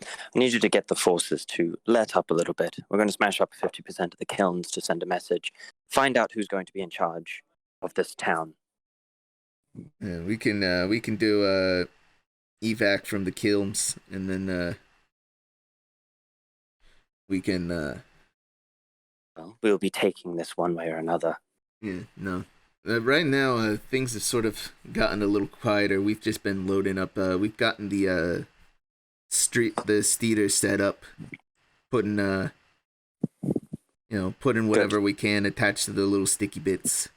I need you to get the forces to let up a little bit. We're going to smash up 50% of the kilns to send a message. Find out who's going to be in charge of this town. Yeah, we can do evac from the kilns, and then we can. Well, we'll be taking this one way or another. Yeah, no. Right now, things have sort of gotten a little quieter. We've just been loading up. We've gotten the steeder set up, putting whatever we can attached to the little sticky bits.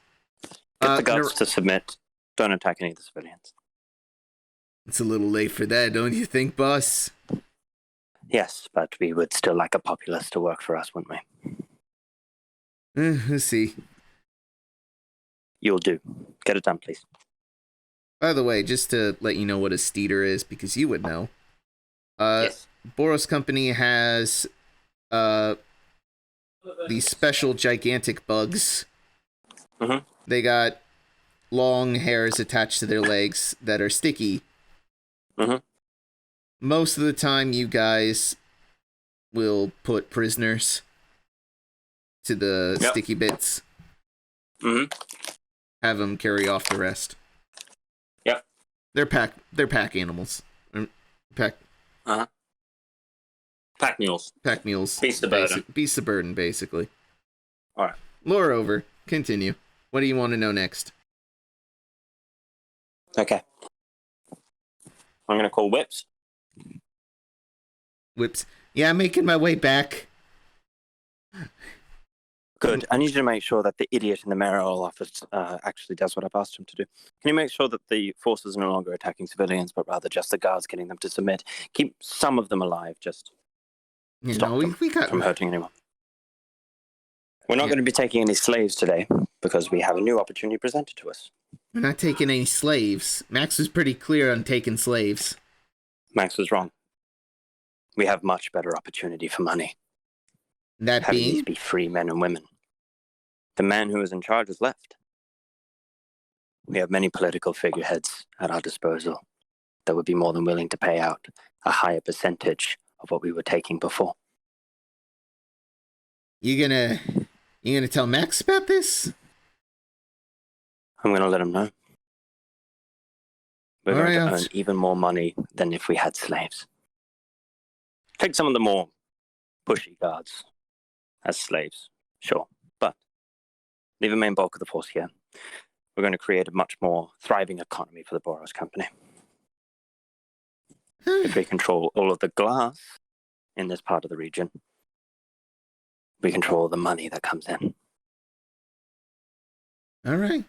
Get the guards to submit. Don't attack any of the civilians. It's a little late for that, don't you think, boss? Yes, but we would still like a populace to work for us, wouldn't we? Let's see. You'll do. Get it done, please. By the way, just to let you know what a steeder is, because you would know. Yes. Boros Company has these special gigantic bugs. Mm-hmm. They got long hairs attached to their legs that are sticky. Mm-hmm. Most of the time, you guys will put prisoners to the sticky bits. Mm-hmm. Have them carry off the rest. Yep. They're pack animals. Pack mules. Pack mules. Beast of burden. Beast of burden, basically. All right. Lore over. Continue. What do you want to know next? Okay. I'm going to call Whips. Whips. Yeah, I'm making my way back. Good. I need you to make sure that the idiot in the mayoral office actually does what I've asked him to do. Can you make sure that the forces are no longer attacking civilians, but rather just the guards, getting them to submit? Keep some of them alive, just stop them from hurting anyone. We're not going to be taking any slaves today because we have a new opportunity presented to us. We're not taking any slaves. Max was pretty clear on taking slaves. Max was wrong. We have much better opportunity for money. That Having being? these be free men and women. The man who was in charge has left. We have many political figureheads at our disposal that would be more than willing to pay out a higher percentage of what we were taking before. You gonna tell Max about this? I'm gonna let him know. We're going to earn even more money than if we had slaves. Take some of the more pushy guards as slaves, sure, but leave the main bulk of the force here. We're going to create a much more thriving economy for the Boros Company. If we control all of the glass in this part of the region, we control the money that comes in. All right.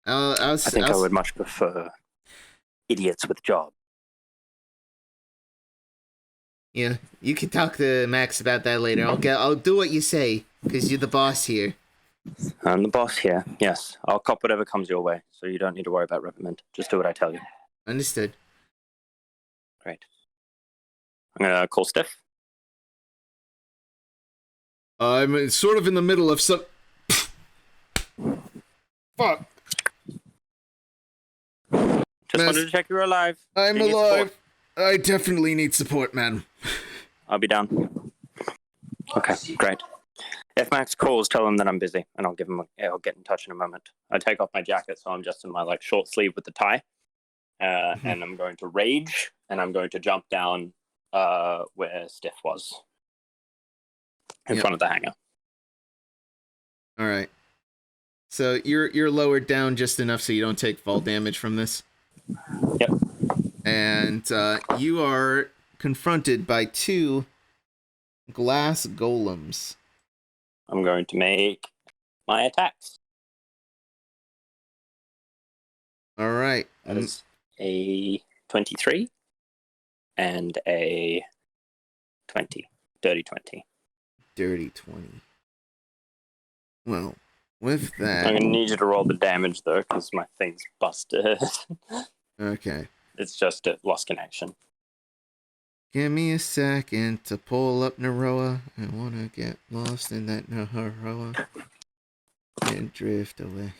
I would much prefer idiots with jobs. Yeah, you can talk to Max about that later. I'll do what you say, because you're the boss here. I'm the boss here. Yes, I'll cop whatever comes your way, so you don't need to worry about reprimand. Just do what I tell you. Understood. Great. I'm gonna call Steph. I'm sort of in the middle of some. Fuck. Just wanted to check you were alive. I'm Do you need alive. support? I definitely need support, man. I'll be down. Okay, great. If Max calls, tell him that I'm busy, and I'll get in touch in a moment. I take off my jacket, so I'm just in my short sleeve with the tie, and I'm going to rage, and I'm going to jump down where Steph was, in front of the hangar. All right. So you're lowered down just enough so you don't take fall damage from this. Yep. And you are confronted by 2 glass golems. I'm going to make my attacks. All right. That is a 23 and a 20. Dirty 20. Dirty 20. Well, with that... I'm going to need you to roll the damage, though, because my thing's busted. Okay. It's just a lost connection. Give me a second to pull up Naroah. I want to get lost in that Naroah and drift away.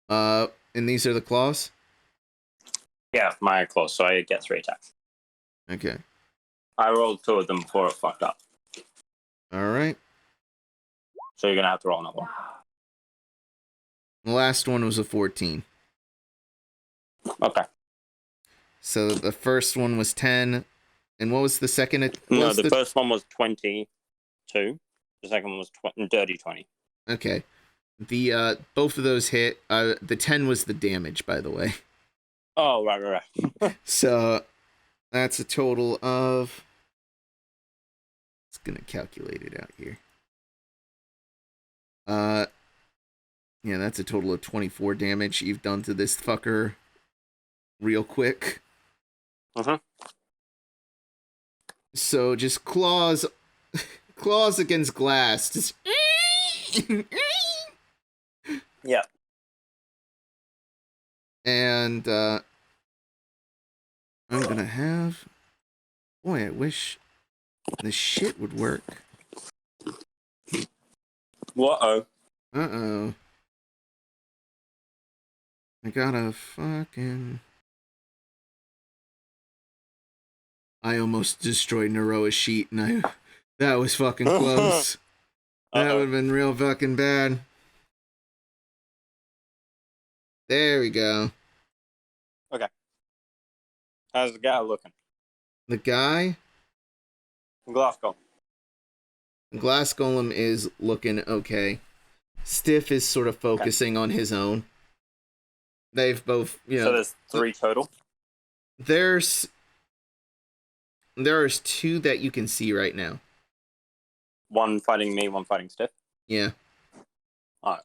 And these are the claws? Yeah, my claws, so I get 3 attacks. Okay. I rolled 2 of them before it fucked up. All right. So you're going to have to roll another one. The last one was a 14. Okay. So the first one was 10. And what was the second? No, the first one was 22. The second one was dirty 20. Okay. The both of those hit. The 10 was the damage, by the way. Oh, right. So that's a total of... It's going to calculate it out here. Yeah, that's a total of 24 damage you've done to this fucker real quick. Uh-huh. So just claws against glass. Just... Yeah. And I'm gonna have... Boy, I wish this shit would work. Uh-oh. Uh-oh. I gotta fucking... I almost destroyed Naroah's sheet, and that was fucking close. That would have been real fucking bad. There we go. Okay. How's the guy looking? The guy? Glass golem. Glass Golem is looking okay. Stiff is sort of focusing on his own. They've both, So there's 3 total? There's 2 that you can see right now. 1 fighting me, 1 fighting Stiff? Yeah. Alright.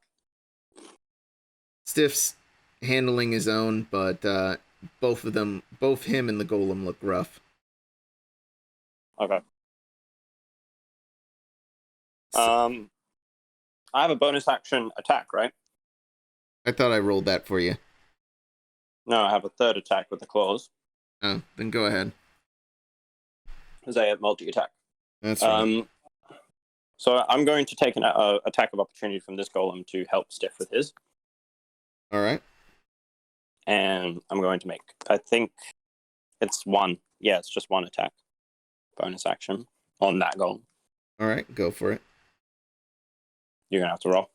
Stiff's handling his own, but both him and the Golem look rough. Okay. I have a bonus action attack, right? I thought I rolled that for you. No, I have a third attack with the claws. Oh, then go ahead. Because I have multi-attack. That's right. So I'm going to take an attack of opportunity from this golem to help Stiff with his. All right. And I'm going to make, I think it's 1. Yeah, it's just 1 attack. Bonus action on that golem. All right, go for it. You're going to have to roll.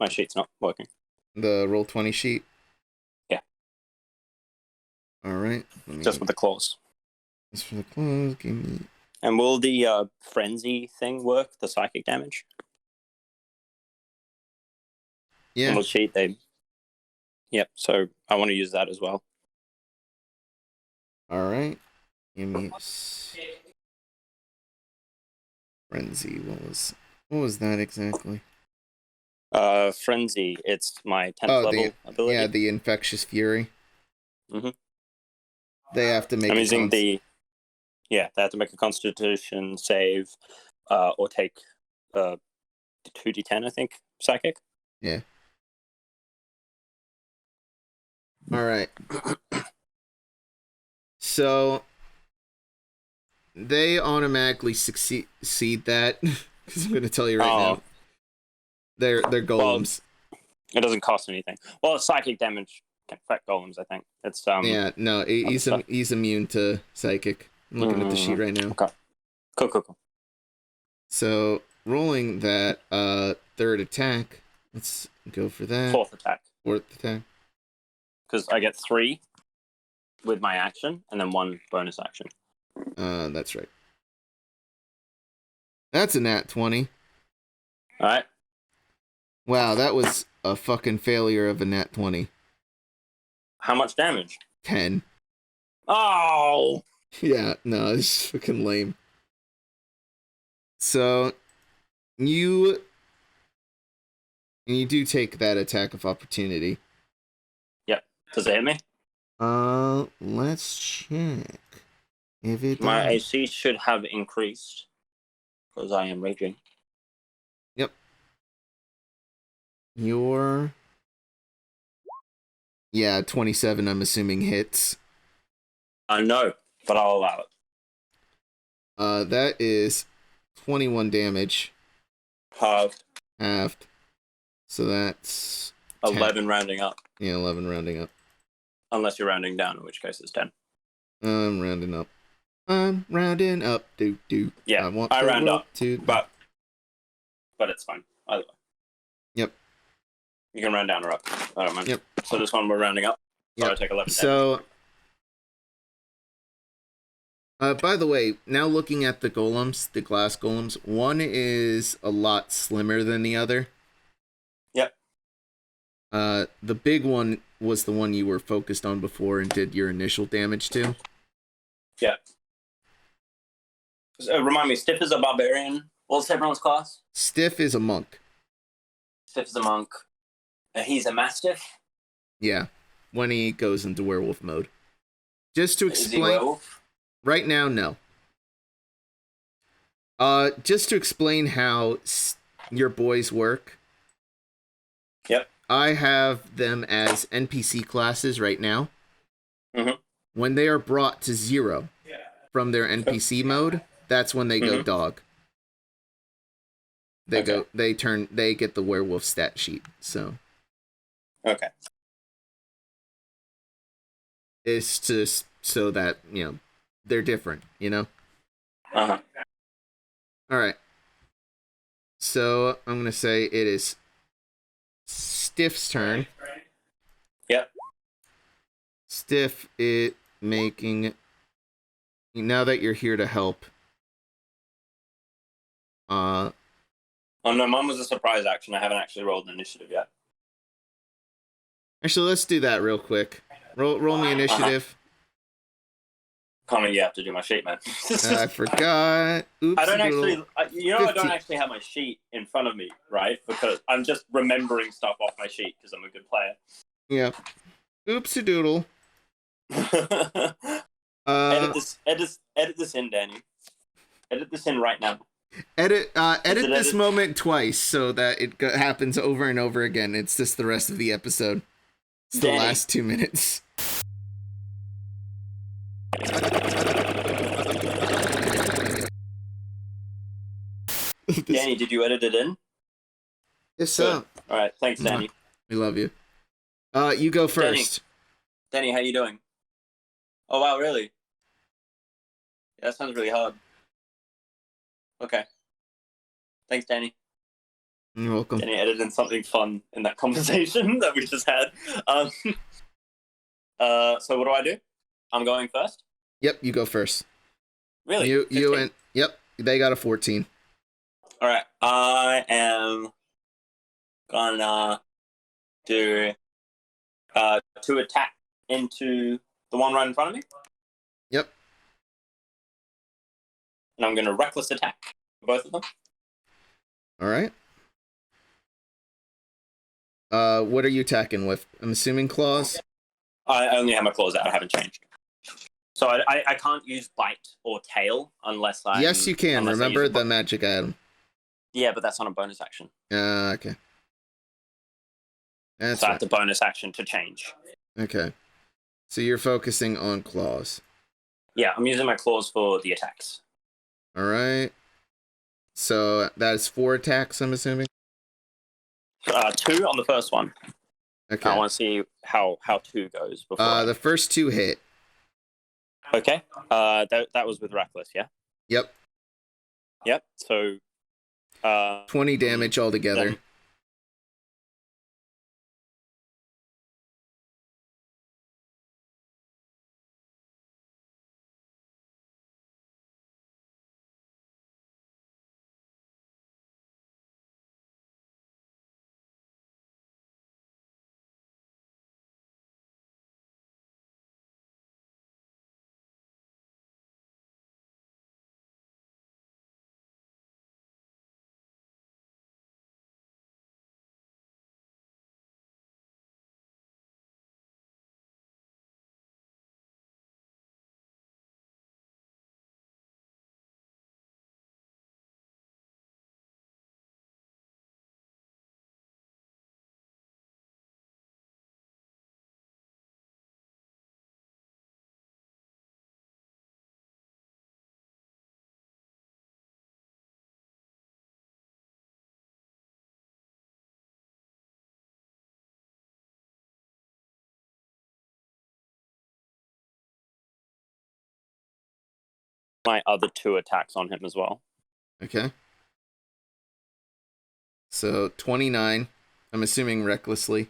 My sheet's not working. The Roll20 sheet? Yeah. All right. Just with the claws. Just for the claws, give me... And will the frenzy thing work, the psychic damage? Yeah. On the sheet, Yep, so I want to use that as well. All right. Give me... Frenzy, what was that exactly? Frenzy, it's my 10th level ability. Yeah, the Infectious Fury. Mm-hmm. They have to make I'm using they have to make a Constitution save, or take 2d10, I think, psychic. Yeah. All right. So they automatically succeed that because I'm going to tell you right now. They're golems. Well, it doesn't cost anything. Well, psychic damage can affect golems, I think. It's Yeah, no, he's immune to psychic. I'm looking at the sheet right now. Okay. Cool. So rolling that third attack. Let's go for that. Fourth attack. Because I get 3 with my action and then 1 bonus action. That's right. That's a nat 20. All right. Wow, that was a fucking failure of a nat 20. How much damage? 10. Oh! Yeah, no, it's fucking lame. So, you do take that attack of opportunity. Yep. Does it hit me? Let's check. If it My does. AC should have increased because I am raging. Yep. Yeah, 27, I'm assuming, hits. No, but I'll allow it. That is 21 damage. Halved. So that's 11 rounding up. Yeah, 11 rounding up. Unless you're rounding down, in which case it's 10. I'm rounding up. Do. Yeah, I round up, but it's fine. Either way. Yep. You can round down or up. I don't mind. Yep. So this one we're rounding up. So yep. I take 11 damage. So, by the way, now looking at the golems, the glass golems, one is a lot slimmer than the other. Yep. The big one was the one you were focused on before and did your initial damage to. Yeah. So, remind me, Stiff is a barbarian. What's everyone's class? Stiff is a monk. Stiff is a monk. He's a mastiff? Yeah, when he goes into werewolf mode. Just to explain... Is he werewolf? Right now, no. Just to explain how your boys work. Yep. I have them as NPC classes right now. Mm-hmm. When they are brought to 0 from their NPC mode, that's when they go dog. They get the werewolf stat sheet, so. Okay. It's just so that, they're different, Uh-huh. Alright. So, I'm gonna say it is Stiff's turn. Yep. Stiff, now that you're here to help. Oh no, mine was a surprise action. I haven't actually rolled an initiative yet. Actually, let's do that real quick. Roll me initiative. Connor, you have to do my sheet, man. I forgot. Oops. I don't actually have my sheet in front of me, right? Because I'm just remembering stuff off my sheet because I'm a good player. Yeah. Oopsie-doodle. Edit this in, Danny. Edit this in right now. Edit this moment twice so that it happens over and over again. It's just the rest of the episode. It's the last 2 minutes. Danny, did you edit it in? Yes, sir. All right, thanks, Danny. We love you. You go first. Danny, how you doing? Oh wow, really? Yeah, that sounds really hard. Okay. Thanks, Danny. You're welcome. Danny edited in something fun in that conversation that we just had. So what do? I'm going first? Yep, you go first. Really? You and yep, they got a 14. All right, I am gonna do 2 attack into the one right in front of me. Yep. And I'm gonna reckless attack both of them. All right. What are you attacking with? I'm assuming claws. I only have my claws out. I haven't changed. So I can't use bite or tail unless I. Yes, you can. Remember the magic item. Yeah, but that's on a bonus action. Okay. That's So I right. have the bonus action to change. Okay. So you're focusing on claws. Yeah, I'm using my claws for the attacks. All right. So that is 4 attacks, I'm assuming? 2 on the first one. Okay. I want to see how 2 goes before. The first 2 hit. Okay. That was with Reckless, yeah? Yep. Yep. So 20 damage altogether. Then, my other 2 attacks on him as well. Okay. So 29. I'm assuming recklessly.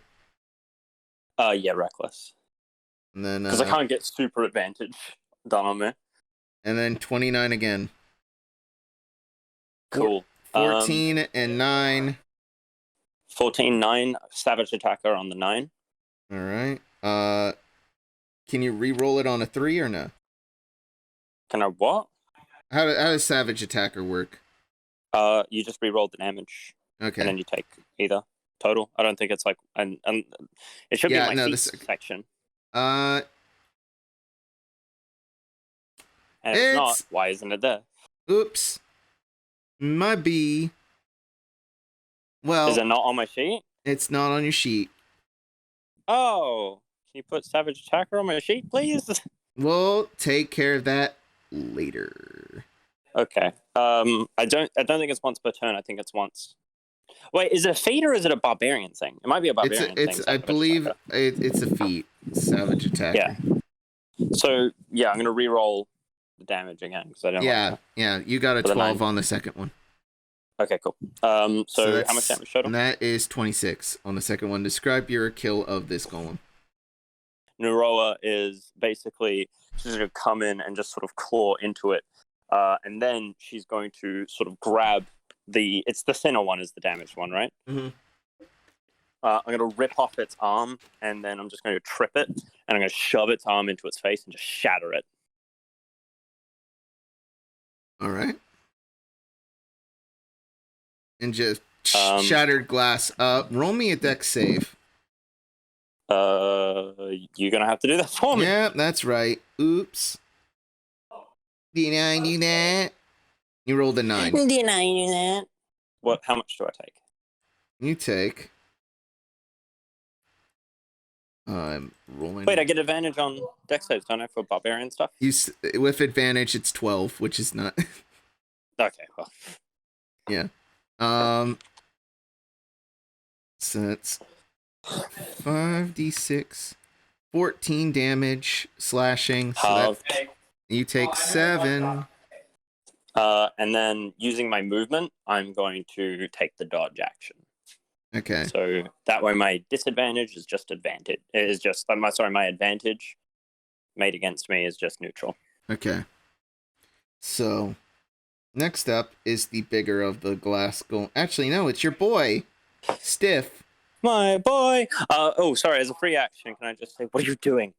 Yeah, Reckless. And then Because I can't get super advantage done on me. And then 29 again. Cool. 14 and 9. 14, 9. Savage attacker on the 9. All right. Can you re-roll it on a 3 or no? Can I what? How does Savage Attacker work? You just re-roll the damage. Okay. And then you take either total. I don't think it's like and it should be in my feats section. And it's not. Why isn't it there? Oops. Might be. Well, is it not on my sheet? It's not on your sheet. Oh, can you put Savage Attacker on my sheet, please? We'll take care of that later. Okay. I don't think it's once per turn. I think it's once. Wait, is it a feat or is it a barbarian thing? It might be a barbarian thing. I believe it's a feat. Savage Attacker. Yeah. So yeah, I'm gonna re-roll the damage again because I don't. Yeah. You got a 12 on the second one. Okay, cool. So how much damage total? That is 26 on the second one. Describe your kill of this golem. Naroah is basically she's going to come in and just sort of claw into it, and then she's going to sort of grab it's the thinner one is the damaged one, right? Mm-hmm. I'm going to rip off its arm, and then I'm just going to trip it, and I'm going to shove its arm into its face and just shatter it. All right. And just shattered glass. Roll me a dex save. You're gonna have to do that for me. Yeah, that's right. Oops. Did I do that? You rolled a 9. Did I do that? What? How much do I take? You take. I'm rolling. Wait, I get advantage on dex saves, don't I, for barbarian stuff? With advantage, it's 12, which is not. Okay, well. Yeah. So that's 5d6, 14 damage, slashing. So you take 7. And then using my movement, I'm going to take the dodge action. Okay. So that way my disadvantage is just advantage. My advantage made against me is just neutral. Okay. So next up is the bigger of the glass golem. Actually, no, it's your boy, Stiff. My boy. Sorry. As a free action, can I just say, what are you doing?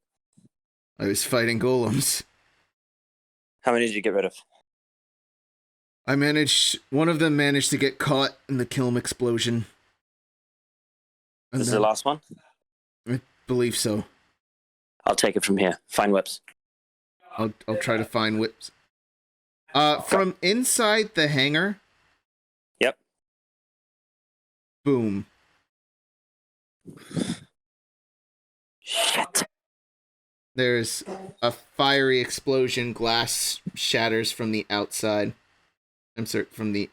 I was fighting golems. How many did you get rid of? One of them managed to get caught in the kiln explosion. This is the last one? I believe so. I'll take it from here. Find whips. I'll try to find whips. From inside the hangar. Yep. Boom. Shit. There's a fiery explosion. Glass shatters from the outside. I'm sorry, from the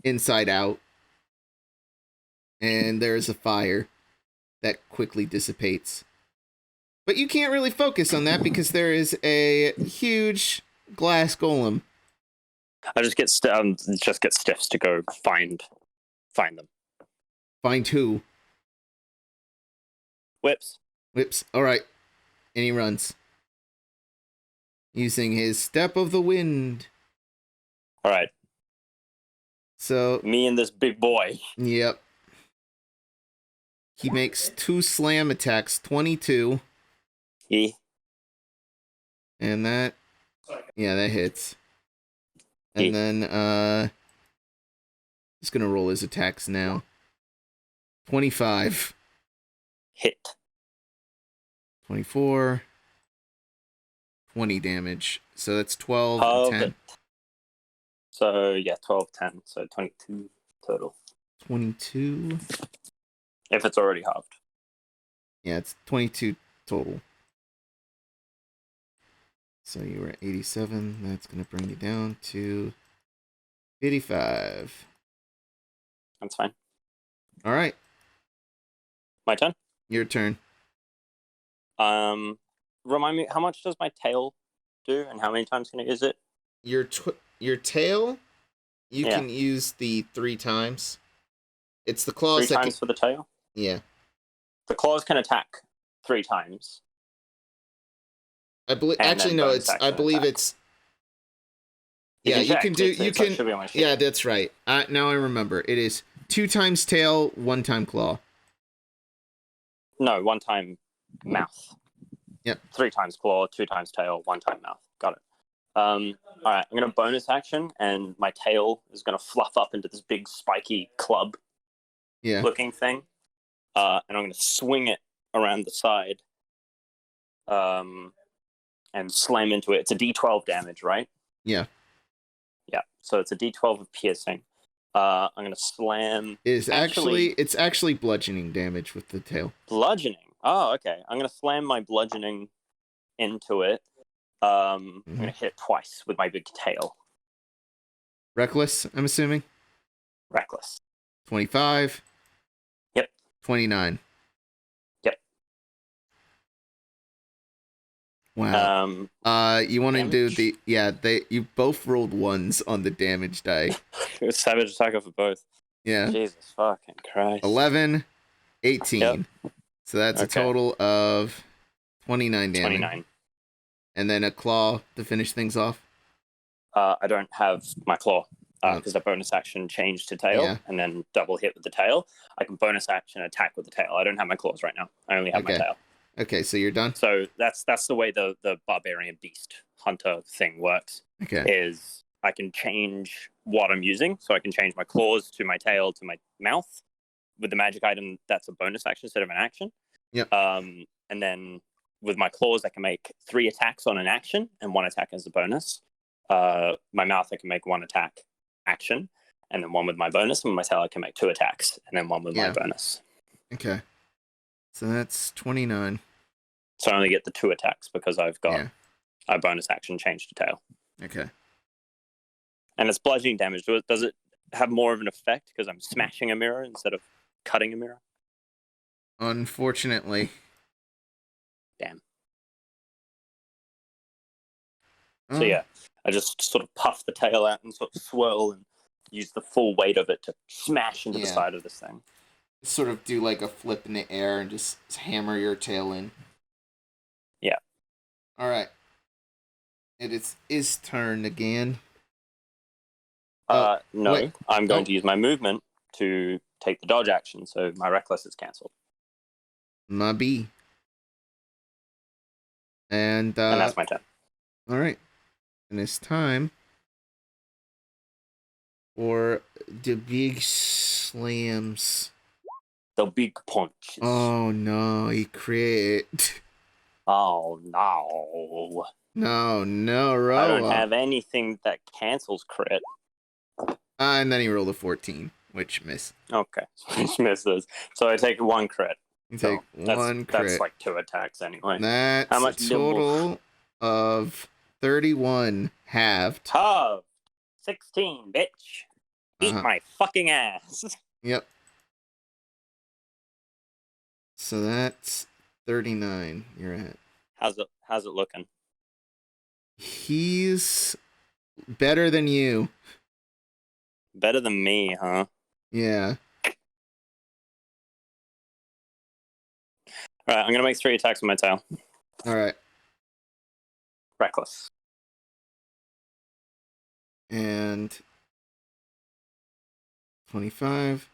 inside out. And there's a fire that quickly dissipates. But you can't really focus on that because there is a huge glass golem. I just get stiffs to go find them. Find who? Whips. Whips. All right. And he runs. Using his Step of the Wind. All right. So. Me and this big boy. Yep. He makes 2 slam attacks, 22. And that. Yeah, that hits. And then, he's gonna roll his attacks now. 25. Hit. 24. 20 damage. So that's 12 and 10. So, yeah, 12, 10. So 22 total. 22. If it's already halved. Yeah, it's 22 total. So you were at 87. That's going to bring you down to 85. That's fine. All right. My turn? Your turn. Remind me, how much does my tail do and how many times can I use it? Your tail, you can use the 3 times. It's the claws 3 times for the tail? Yeah. The claws can attack 3 times. I believe. Actually, no. I believe it's. Yeah, you can do. You can. Yeah, that's right. Now I remember. It is 2 times tail, 1 time claw. No, 1 time mouth. Yep. 3 times claw, 2 times tail, 1 time mouth. Got it. All right, I'm gonna bonus action, and my tail is gonna fluff up into this big spiky club. Looking thing. And I'm gonna swing it around the side. And slam into it. It's a D12 damage, right? Yeah. Yeah. So it's a D12 of piercing. I'm gonna slam. It's actually bludgeoning damage with the tail. Bludgeoning. Oh, okay. I'm gonna slam my bludgeoning into it. I'm gonna hit it twice with my big tail. Reckless, I'm assuming. Reckless. 25. Yep. 29. Yep. Wow. You want to do the you both rolled 1s on the damage die. It was savage attacker for both. Yeah. Jesus fucking Christ. 11, 18. Yep. So that's a total of 29 damage. 29. And then a claw to finish things off. I don't have my claw because the bonus action changed to tail and then double hit with the tail. I can bonus action attack with the tail. I don't have my claws right now. I only have my tail. Okay, so you're done. So that's the way the Barbarian Beast Hunter thing works. Okay. Is I can change what I'm using, so I can change my claws to my tail to my mouth. With the magic item, that's a bonus action instead of an action. Yep. And then with my claws, I can make 3 attacks on an action and 1 attack as a bonus. My mouth, I can make 1 attack action, and then 1 with my bonus. And with my tail, I can make 2 attacks, and then 1 with my bonus. Okay. So that's 29. So I only get the 2 attacks because I've got a bonus action change to tail. Okay. And it's bludgeoning damage. Does it have more of an effect because I'm smashing a mirror instead of cutting a mirror? Unfortunately. Damn. So yeah, I just sort of puff the tail out and sort of swirl and use the full weight of it to smash into the side of this thing. Sort of do like a flip in the air and just hammer your tail in. Yeah. All right. It is his turn again. No, wait. I'm going to use my movement to take the dodge action, so my reckless is cancelled. Maybe. And that's my turn. All right. And it's time for the big slams. The big punches. Oh no, he crit. Oh no. No, Naroah. I don't have anything that cancels crit. And then he rolled a 14. which miss. Okay, which misses. So I take 1 crit. You take one crit. That's like 2 attacks anyway. That's how much a total of 31 halved. Halved. 16, bitch. Eat my fucking ass. Yep. So that's 39. You're at. How's it looking? He's better than you. Better than me, huh? Yeah. Alright, I'm gonna make 3 attacks with my tail. Alright. Reckless. And 25.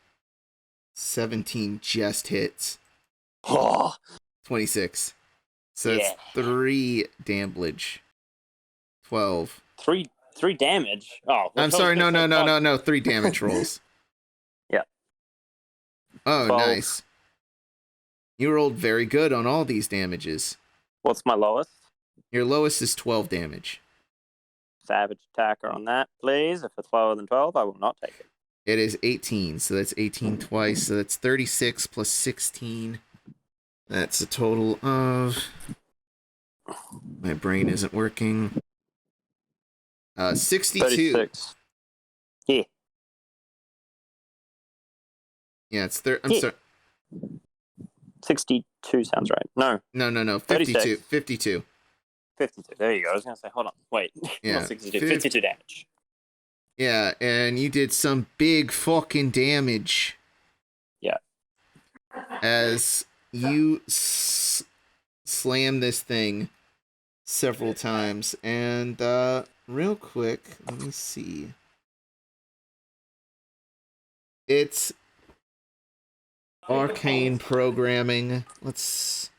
17 just hits. Oh. 26. So that's 3 damage. 12. 3 damage? Oh. I'm sorry, no. 3 damage rolls. Yeah. Oh, 12. nice. You rolled very good on all these damages. What's my lowest? Your lowest is 12 damage. Savage attacker on that, please. If it's lower than 12, I will not take it. It is 18, so that's 18 twice. So that's 36 plus 16. That's a total of... My brain isn't working. 62. 36. Yeah. Yeah, it's... I'm sorry. 62 sounds right. No. 52. 52. 52. There you go. I was going to say, hold on. Wait. Yeah. Not 62. 52 damage. Yeah, and you did some big fucking damage. Yeah. As you slam this thing several times. And, real quick, let me see. It's arcane programming. Let's...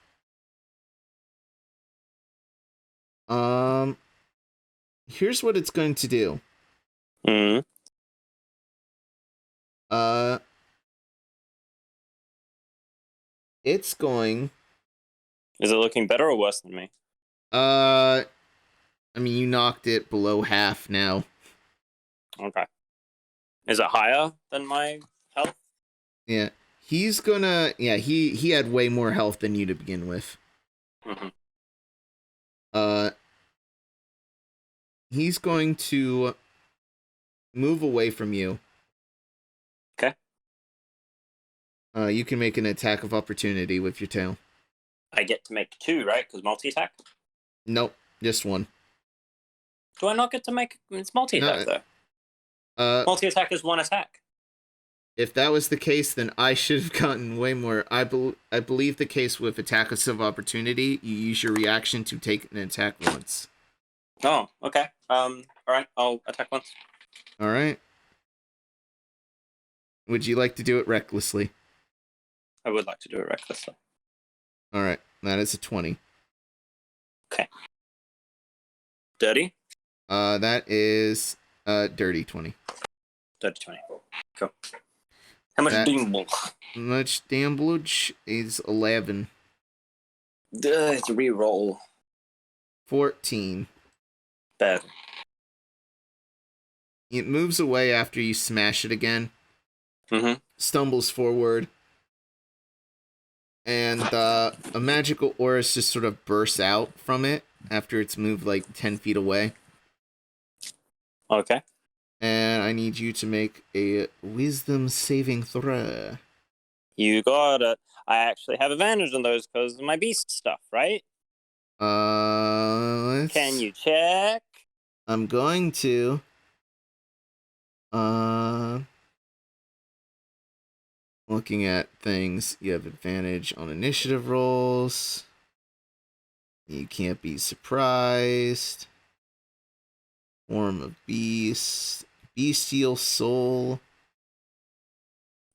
Here's what it's going to do. Mm-hmm. It's going... Is it looking better or worse than me? I mean, you knocked it below half now. Okay. Is it higher than my health? Yeah. He's gonna... Yeah, he had way more health than you to begin with. Mm-hmm. He's going to move away from you. Okay. You can make an attack of opportunity with your tail. I get to make 2, right? Because multi-attack? Nope, just 1. Do I not get to make... It's multi-attack, though. Multi-attack is 1 attack. If that was the case, then I should have gotten way more. I believe the case with attacks of opportunity, you use your reaction to take an attack once. Oh, okay. Alright, I'll attack once. Alright. Would you like to do it recklessly? I would like to do it recklessly. Alright, that is a 20. Okay. Dirty? That is dirty 20. Dirty 20. Cool. How much damage? Much damage is 11. It's a reroll. 14. Bad. It moves away after you smash it again. Mm-hmm. Stumbles forward. And a magical aura just sort of bursts out from it after it's moved like 10 feet away. Okay. And I need you to make a wisdom saving throw. You got it. I actually have advantage on those because of my beast stuff, right? Can you check? I'm going to. Looking at things, you have advantage on initiative rolls. You can't be surprised. Form of beast. Bestial soul.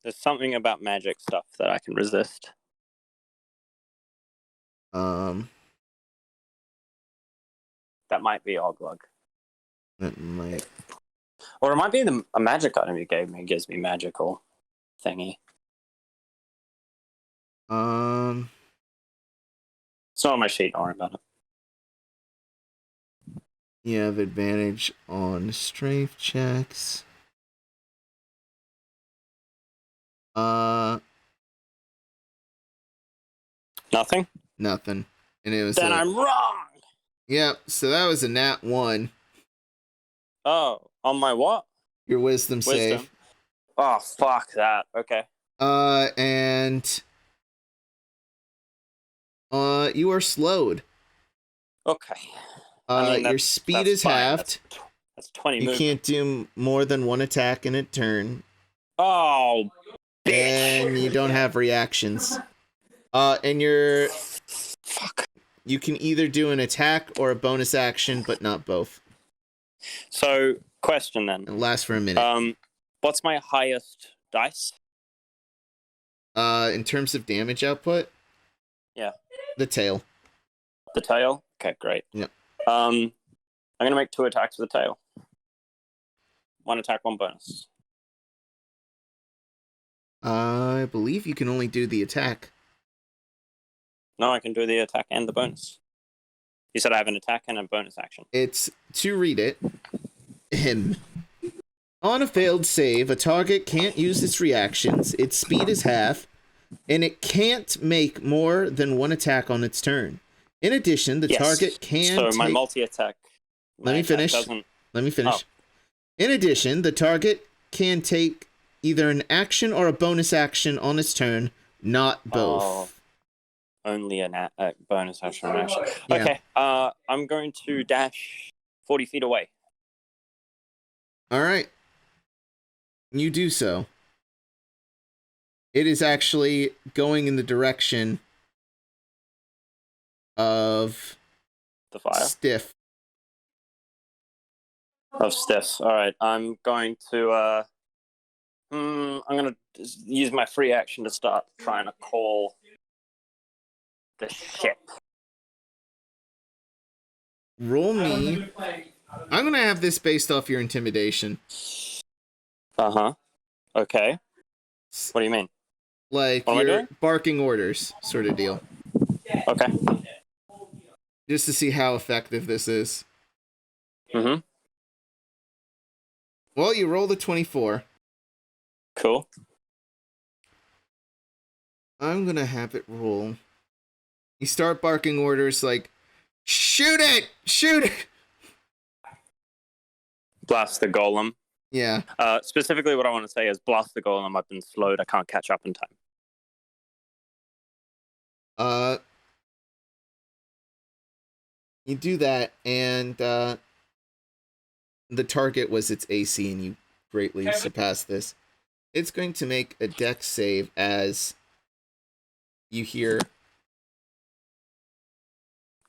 There's something about magic stuff that I can resist. That might be Oglug. That might. Or it might be a magic item you gave me. It gives me magical thingy. It's not on my sheet. Don't worry about it. You have advantage on strength checks. Nothing? Nothing. And it was Then I'm wrong! Yep, so that was a nat 1. Oh, on my what? Your wisdom save. Oh, fuck that. Okay. And you are slowed. Okay. I mean, your speed is fine. halved. That's 20 You movement. can't do more than one attack in a turn. Oh, bitch. And you don't have reactions. And you're... Fuck. You can either do an attack or a bonus action, but not both. So, question then. It lasts for a minute. What's my highest dice? In terms of damage output? Yeah. The tail. The tail? Okay, great. Yep. I'm gonna make 2 attacks with the tail. 1 attack, 1 bonus. I believe you can only do the attack. No, I can do the attack and the bonus. You said I have an attack and a bonus action. It's, to read it, on a failed save, a target can't use its reactions, its speed is half, and it can't make more than 1 attack on its turn. In addition, the target can my multi-attack... Let me finish. Oh. In addition, the target can take either an action or a bonus action on its turn, not both. Oh. Only a bonus action reaction. Yeah. Okay, I'm going to dash 40 feet away. Alright. You do so. It is actually going in the direction of... the fire? Stiff. Of Stiff. Alright, I'm going to, I'm going to use my free action to start trying to call the ship. Roll me. I'm going to have this based off your intimidation. Uh-huh. Okay. What do you mean? Like, you're barking orders sort of deal. Okay. Just to see how effective this is. Mm-hmm. Well, you rolled a 24. Cool. I'm going to have it roll. You start barking orders like, shoot it! Shoot it! Blast the golem. Yeah. Specifically, what I want to say is blast the golem. I've been slowed. I can't catch up in time. You do that, and the target was its AC, and you greatly surpassed this. It's going to make a dex save as you hear...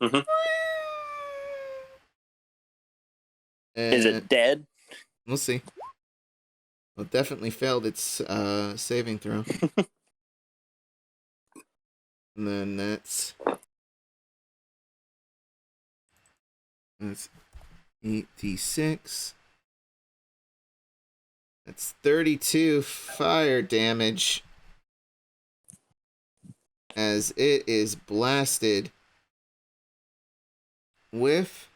Mm-hmm. Is it dead? We'll see. Well, it definitely failed its saving throw. And then that's 8d6. That's 32 fire damage as it is blasted with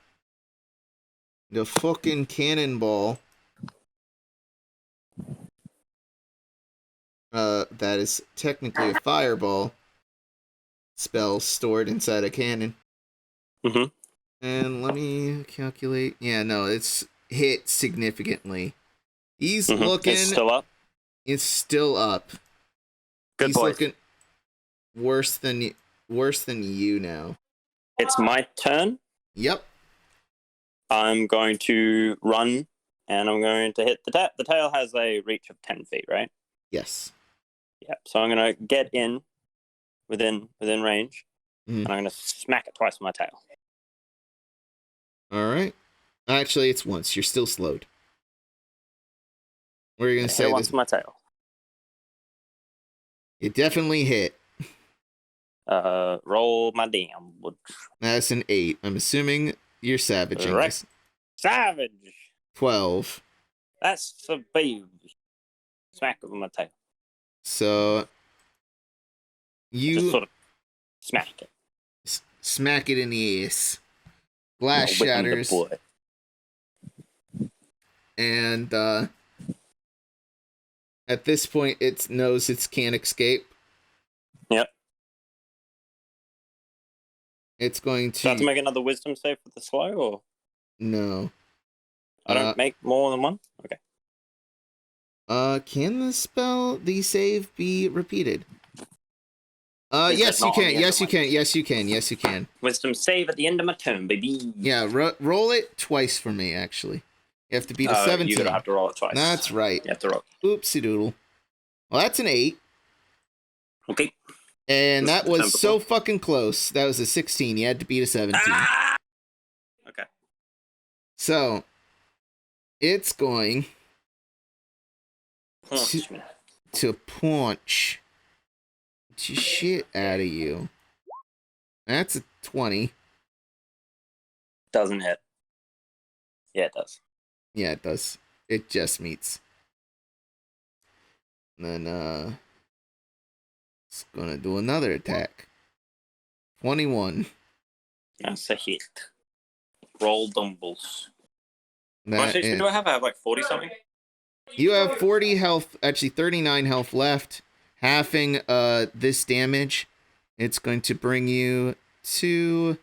the fucking cannonball. That is technically a fireball spell stored inside a cannon. Mm-hmm. And let me calculate. Yeah, no, it's hit significantly. He's looking... It's still up? It's still up. Good boy. He's looking worse than you now. It's my turn? Yep. I'm going to run, and I'm going to hit the tail. The tail has a reach of 10 feet, right? Yes. Yep. So I'm going to get in within range, and I'm going to smack it twice with my tail. All right. Actually, it's once. You're still slowed. What are you going to say? Hit once with my tail. It definitely hit. Roll my damn wood. That's an 8. I'm assuming you're savaging this. Savage. 12. That's a baby. Smack it with my tail. So you just sort of smack it. Smack it in the ass. Glass shatters. And at this point, it knows it can't escape. Yep. It's going Do I have to to... make another wisdom save for the slow, or No. I don't make more than one? Okay. Can the save be repeated? Is Yes, it you not on can. the end Yes, of you my can. Yes, you can. Yes, you can. wisdom save at the end of my turn, baby? Yeah, roll it twice for me, actually. You have to beat a You're 17. gonna have to roll it twice. That's right. You have to roll. Oopsie doodle. Well, that's an 8. Okay. And This that is the was turn so before. fucking close. That was a 16. You had to beat a 17. Ah! Okay. So, it's going Punch me. to punch the shit out of you. That's a 20. Doesn't hit. Yeah, it does. Yeah, it does. It just meets. And then, it's gonna do another attack. 21. That's a hit. Roll dumbles. How much That HP do I have? I have like 40 something. You have 40 health, actually 39 health left. Halving this damage, it's going to bring you to...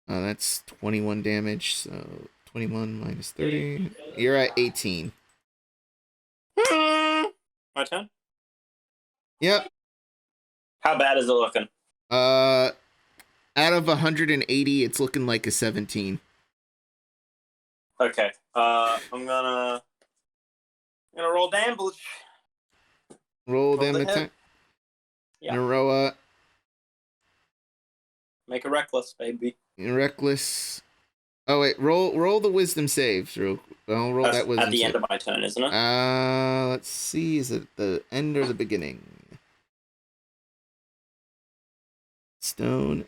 that's 21 damage, so 21 minus 30. You're at 18. My turn? Yep. How bad is it looking? Out of 180, it's looking like a 17. Okay. I'm gonna roll damage. Roll them the attack. hit. Yeah. Naroah, Make a reckless, baby. reckless. Oh wait, roll the wisdom saves. I'll roll That's that wisdom at the save. end of my turn, isn't it? Let's see. Is it the end or the beginning? Stone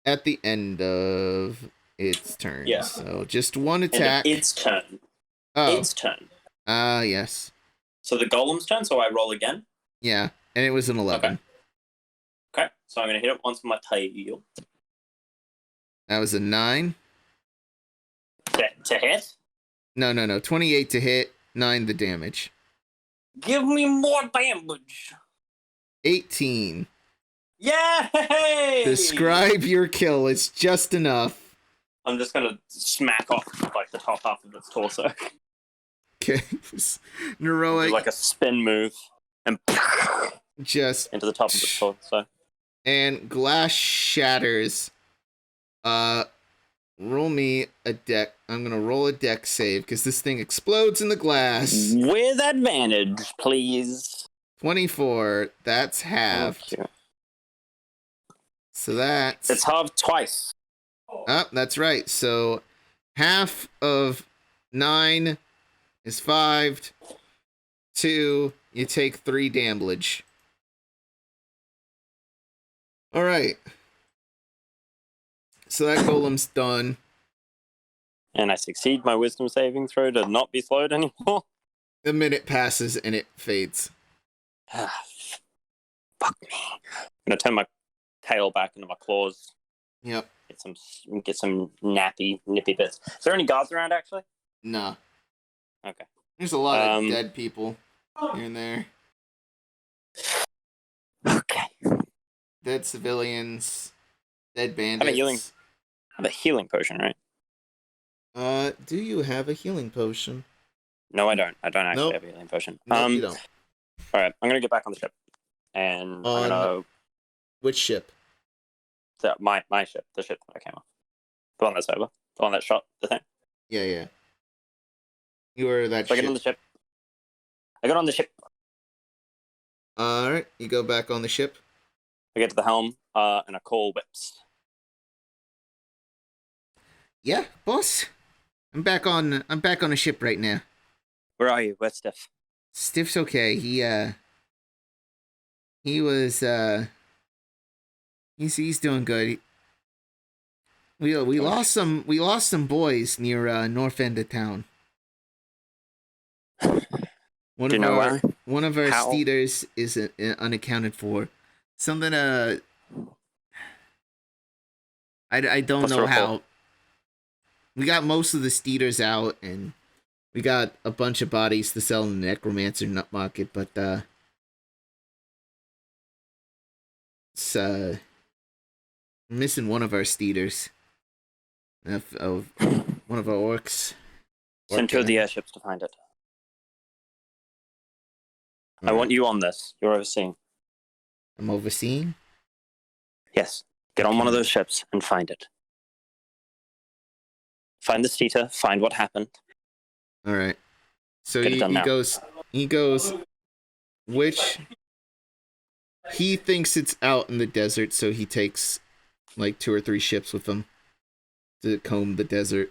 at the end of its turn. Yeah. So just one End of attack. its turn. Oh. Its turn. Yes. So the golem's turn, so I roll again? Yeah. And it was an 11. Okay. So I'm going to hit it once with my tail. That was a 9. To hit? No. 28 to hit, 9 the damage. Give me more damage. 18. Yay! Describe your kill. It's just enough. I'm just going to smack off like the top half of its torso. Okay. Do Naroah, like a spin move and just into the top of its torso. and glass shatters. Roll me a deck. I'm gonna roll a deck save because this thing explodes in the glass. With advantage, please. 24. That's halved. So that's... It's halved twice. Oh, that's right. So half of 9 is 5. 2, you take 3 damage. All right. So that golem's done. And I succeed my wisdom saving throw to not be slowed anymore. A minute passes and it fades. Fuck me. I'm gonna turn my tail back into my claws. Yep. Get some nippy bits. Is there any guards around actually? Nah. Okay. There's a lot of dead people here and there. Okay. Dead civilians. Dead I bandits. have a healing potion, right? Do you have a healing potion? No, I don't. I don't actually have a healing potion. No, you don't. All right, I'm gonna get back on the ship, and I'm gonna. Which ship? My ship, the ship that I came off, the one that's over, the one that shot the thing. Yeah. You were that So ship. I get on the ship. I get on the ship. All right, you go back on the ship. I get to the helm, and I call whips. Yeah, boss. I'm back on a ship right now. Where are you? Where's Stiff? Stiff's okay. He was he's doing good. We lost some boys near north end of town. One of our steeders is unaccounted for. Something I don't know how. We got most of the steeders out, and we got a bunch of bodies to sell in the necromancer nut market, but it's missing one of our steeders. Of one of our orcs. Send two of the airships to find it. I want you on this. You're overseeing. I'm overseeing? Yes. Get on one of those ships and find it. Find the Steeder, find what happened. Alright. So he goes, which, he thinks it's out in the desert, so he takes like 2 or 3 ships with him to comb the desert.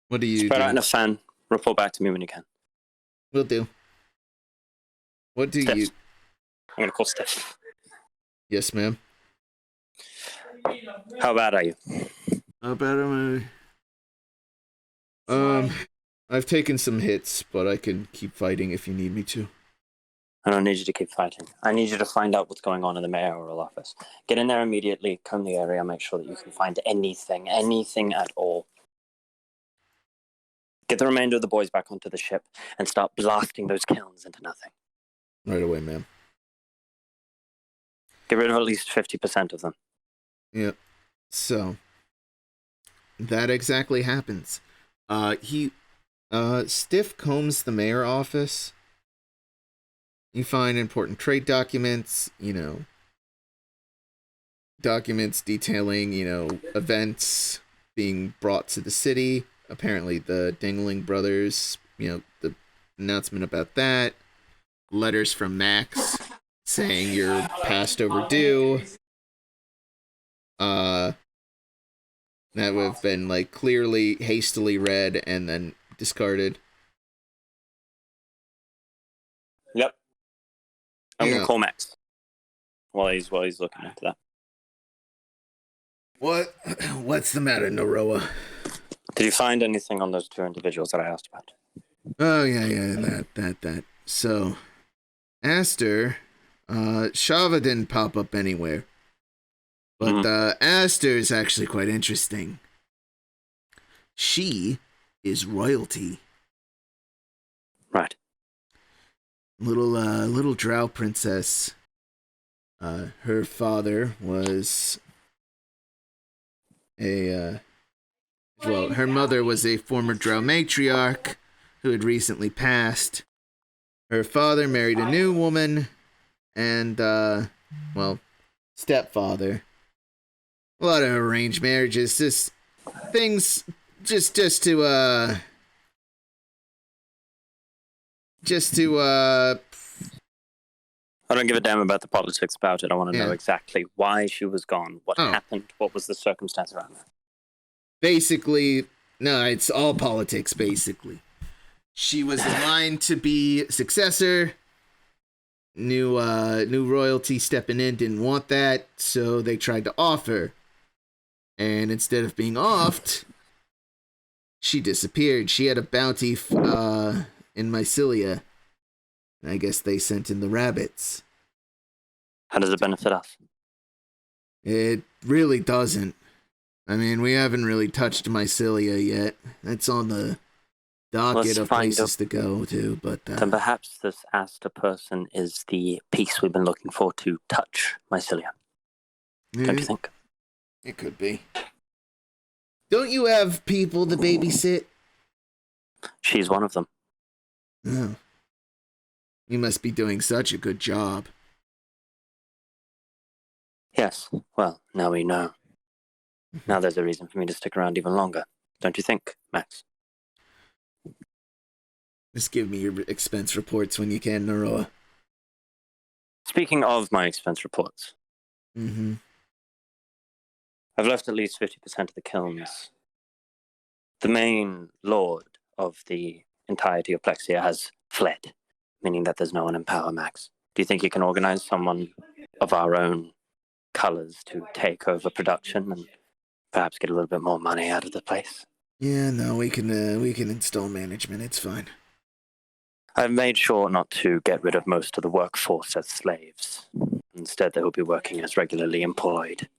What do you Spread do? out in a fan. Report back to me when you can. Will do. What do Stiff. you... I'm going to call Stiff. Yes, ma'am. How bad are you? How bad am I? I've taken some hits, but I can keep fighting if you need me to. I don't need you to keep fighting. I need you to find out what's going on in the mayoral office. Get in there immediately, comb the area, make sure that you can find anything at all. Get the remainder of the boys back onto the ship and start blasting those kilns into nothing. Right away, ma'am. Get rid of at least 50% of them. Yep. So, that exactly happens. Stiff combs the mayor office. You find important trade documents, documents detailing, events being brought to the city. Apparently the Dingling brothers, the announcement about that. Letters from Max saying you're past overdue. That would have been clearly hastily read and then discarded. Yep. I'm gonna call Max while he's looking into that. What's the matter, Naroah? Did you find anything on those 2 individuals that I asked about? Oh yeah, that. So, Aster, Shava didn't pop up anywhere. But Aster is actually quite interesting. She is royalty. Right. Little drow princess. Her father was her mother was a former drow matriarch who had recently passed. Her father married a new woman, and stepfather. A lot of arranged marriages, just things, just to I don't give a damn about the politics about it. I want to know exactly why she was gone, what happened, what was the circumstance around that. Basically, no, it's all politics, basically. She was in line to be successor. New royalty stepping in didn't want that, so they tried to off her. And instead of being offed, she disappeared. She had a bounty in Mycelia. I guess they sent in the rabbits. How does it benefit us? It really doesn't. I mean, we haven't really touched Mycelia yet. That's on the docket of places to go to, but... Then perhaps this Aster person is the piece we've been looking for to touch Mycelia. Don't you think? It could be. Don't you have people to babysit? She's one of them. Oh. You must be doing such a good job. Yes. Well, now we know. Now there's a reason for me to stick around even longer. Don't you think, Max? Just give me your expense reports when you can, Naroah. Speaking of my expense reports. Mm-hmm. I've left at least 50% of the kilns. The main lord of the entirety of Plexia has fled, meaning that there's no one in power, Max. Do you think you can organize someone of our own colors to take over production and perhaps get a little bit more money out of the place? Yeah, no, we can install management. It's fine. I've made sure not to get rid of most of the workforce as slaves. Instead, they will be working as regularly employed.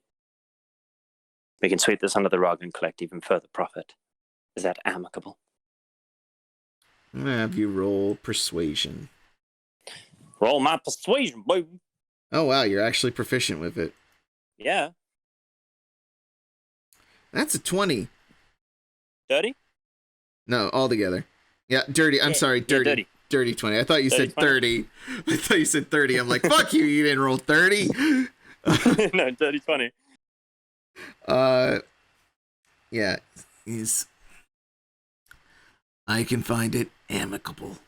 We can sweep this under the rug and collect even further profit. Is that amicable? I'm gonna have you roll persuasion. Roll my persuasion, baby. Oh wow, you're actually proficient with it. Yeah. That's a 20. Dirty? No, altogether. Yeah, dirty. I'm Yeah. sorry, Yeah, dirty. dirty. Dirty 20. I thought you Dirty said 20? 30. I thought you said 30. I'm like, fuck you, you didn't roll 30. No, dirty 20. Yeah, he's. I can find it amicable.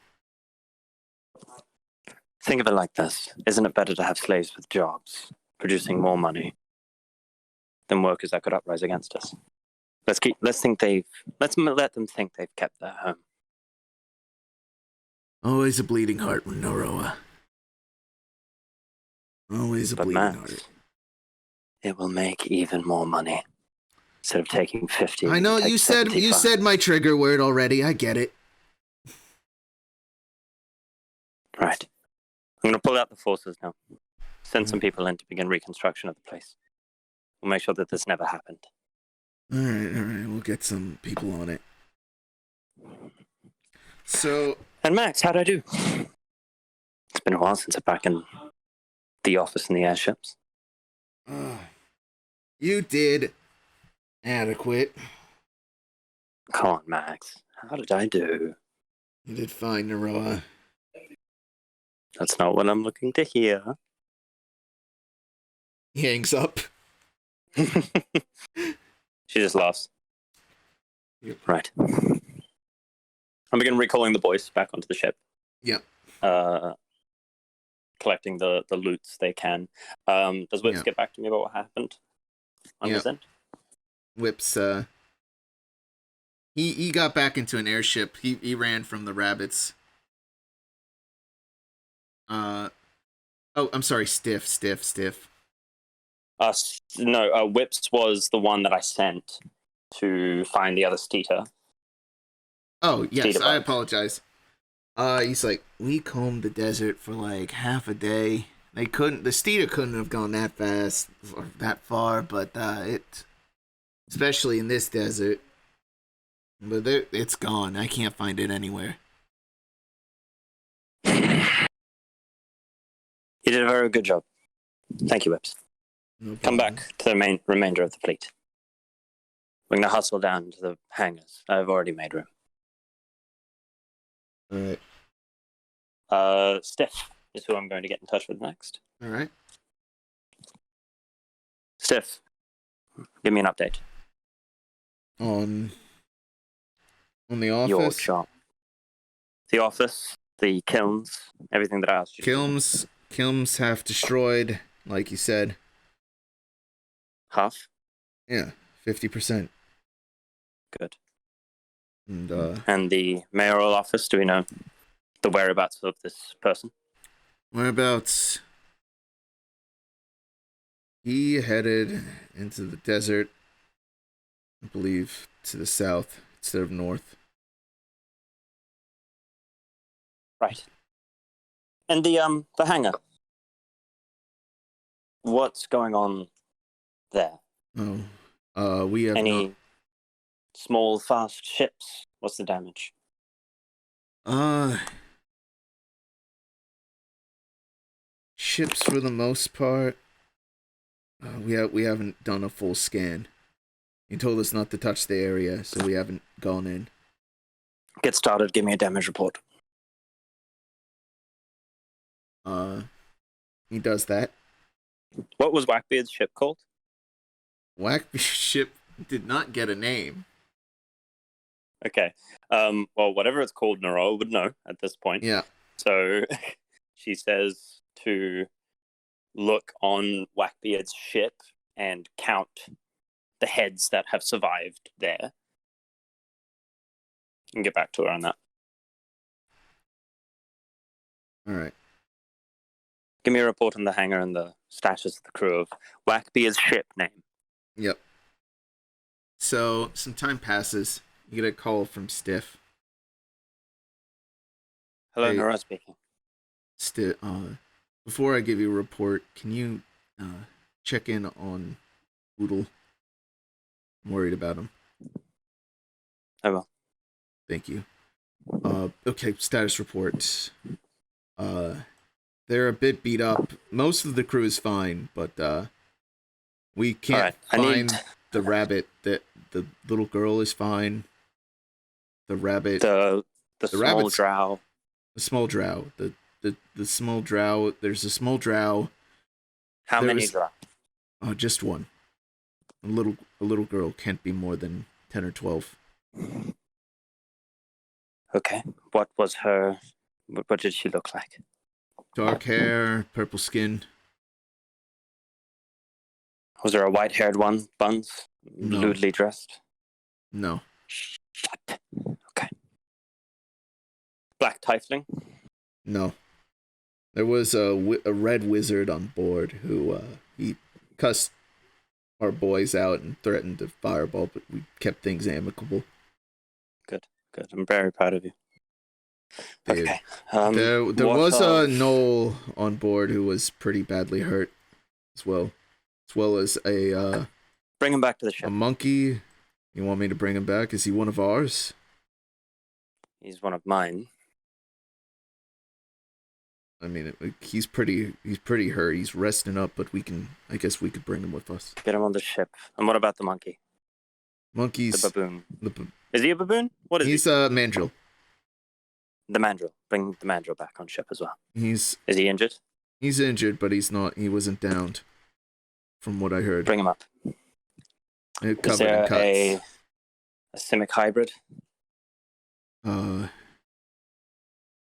Think of it like this. Isn't it better to have slaves with jobs, producing more money, than workers that could uprise against us? Let's let them think they've kept their home. Always a bleeding heart with Naroah. Always a But bleeding Max, heart. it will make even more money. Instead of taking 50. I know you said my trigger word already. I get it. Right. I'm going to pull out the forces now. Send some people in to begin reconstruction of the place. We'll make sure that this never happened. All right. We'll get some people on it. So. And Max, how'd I do? It's been a while since I'm back in the office in the airships. You did adequate. Come on, Max. How did I do? You did fine, Naroah. That's not what I'm looking to hear. He hangs up. She just laughs. Yep. Right. I'm begin recalling the boys back onto the ship. Yep. Collecting the loots they can. Does Whips get back to me about what happened on his end? Whips, he got back into an airship. He ran from the rabbits. I'm sorry, Stiff. No, Whips was the one that I sent to find the other Steeta. Oh, yes, Steeta I apologize. He's like, we combed the desert for like half a day. The Steeta couldn't have gone that fast or that far, but especially in this desert. But it's gone. I can't find it anywhere. You did a very good job. Thank you, Whips. No problem. Come back to the remainder of the fleet. We're going to hustle down to the hangars. I've already made room. All right. Stiff is who I'm going to get in touch with next. All right. Stiff, give me an update. On the office? Your job. The office, the kilns, everything that I asked you. Kilns have destroyed, like you said. Half? Yeah, 50%. Good. And the mayoral office, do we know the whereabouts of this person? Whereabouts? He headed into the desert, I believe, to the south instead of north. Right. And the hangar. What's going on there? We have any small, fast ships? What's the damage? Ships for the most part. We haven't done a full scan. He told us not to touch the area, so we haven't gone in. Get started. Give me a damage report. He does that. What was Whackbeard's ship called? Whackbeard's ship did not get a name. Okay. Well, whatever it's called, Naroah would know at this point. Yeah. So she says to look on Whackbeard's ship and count the heads that have survived there. And get back to her on that. All right. Give me a report on the hangar and the status of the crew of Whackbeard's ship name. Yep. So, some time passes. You get a call from Stiff. Hello, Hey, Naroah speaking. Stiff, before I give you a report, can you check in on Oodle? I'm worried about him. I will. Thank you. Okay, status report. They're a bit beat up. Most of the crew is fine, but We can't Alright, find the rabbit. The little girl is fine. The rabbit. the The small rabbit's drow. the small drow. The small drow. There's a small drow. How many drow? Oh, just one. A little girl can't be more than 10 or 12. Okay. What was her? What did she look like? Dark hair, purple skin. Was there a white-haired one? Buns? No. Lewdly dressed? No. Shut. Okay. Black tiefling? No. There was a red wizard on board who he cussed our boys out and threatened to fireball, but we kept things amicable. Good. I'm very proud of you. Dude. Okay. There was a Knoll on board who was pretty badly hurt as well as a bring him back to the ship. A monkey. You want me to bring him back? Is he one of ours? He's one of mine. I mean, he's pretty hurt. He's resting up, but I guess we could bring him with us. Get him on the ship. And what about the monkey? Monkey's the baboon. Is he a baboon? What is he? He's a mandrill. The mandrill. Bring the mandrill back on ship as well. Is he injured? He's injured, but he's not. He wasn't downed, from what I heard. Bring him up. Is there a Simic hybrid? I'm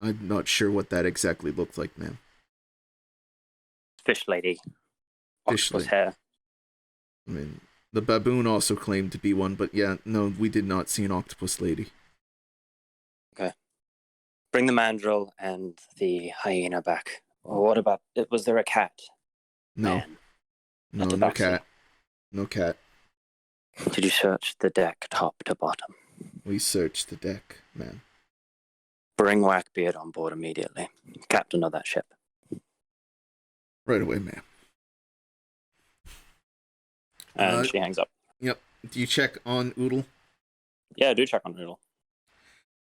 not sure what that exactly looked like, man. Fish lady. Octopus hair. I mean, the baboon also claimed to be one, but yeah, no, we did not see an octopus lady. Okay. Bring the mandrill and the hyena back. Well, what about, was there a cat? No. Man. No cat. No cat. Did you search the deck top to bottom? We searched the deck, man. Bring Whackbeard on board immediately. Captain of that ship. Right away, ma'am. And she hangs up. Yep. Do you check on Oodle? Yeah, I do check on Oodle.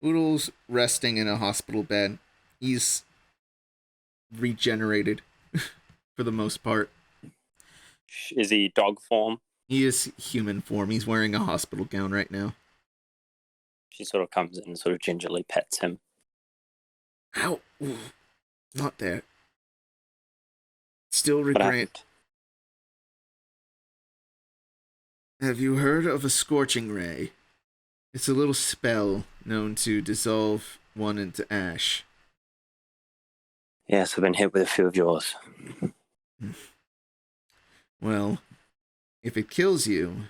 Oodle's resting in a hospital bed. He's regenerated for the most part. Is he dog form? He is human form. He's wearing a hospital gown right now. She sort of comes in and sort of gingerly pets him. Ow. Ooh. Not that. Still regret. Have you heard of a scorching ray? It's a little spell known to dissolve one into ash. Yes, I've been hit with a few of yours. Well, if it kills you,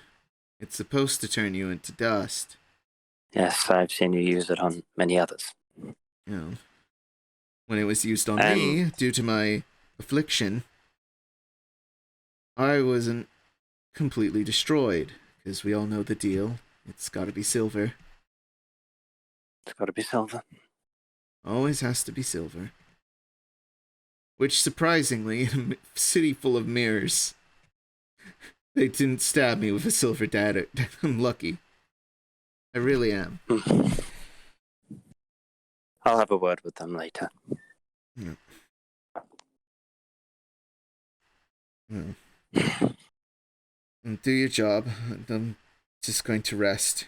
it's supposed to turn you into dust. Yes, I've seen you use it on many others. You know, when it was used on me, due to my affliction, I wasn't completely destroyed, because we all know the deal. It's gotta be silver. It's gotta be silver. Always has to be silver. Which, surprisingly, in a city full of mirrors, they didn't stab me with a silver dagger. I'm lucky. I really am. I'll have a word with them later. Yeah. Do your job. I'm just going to rest.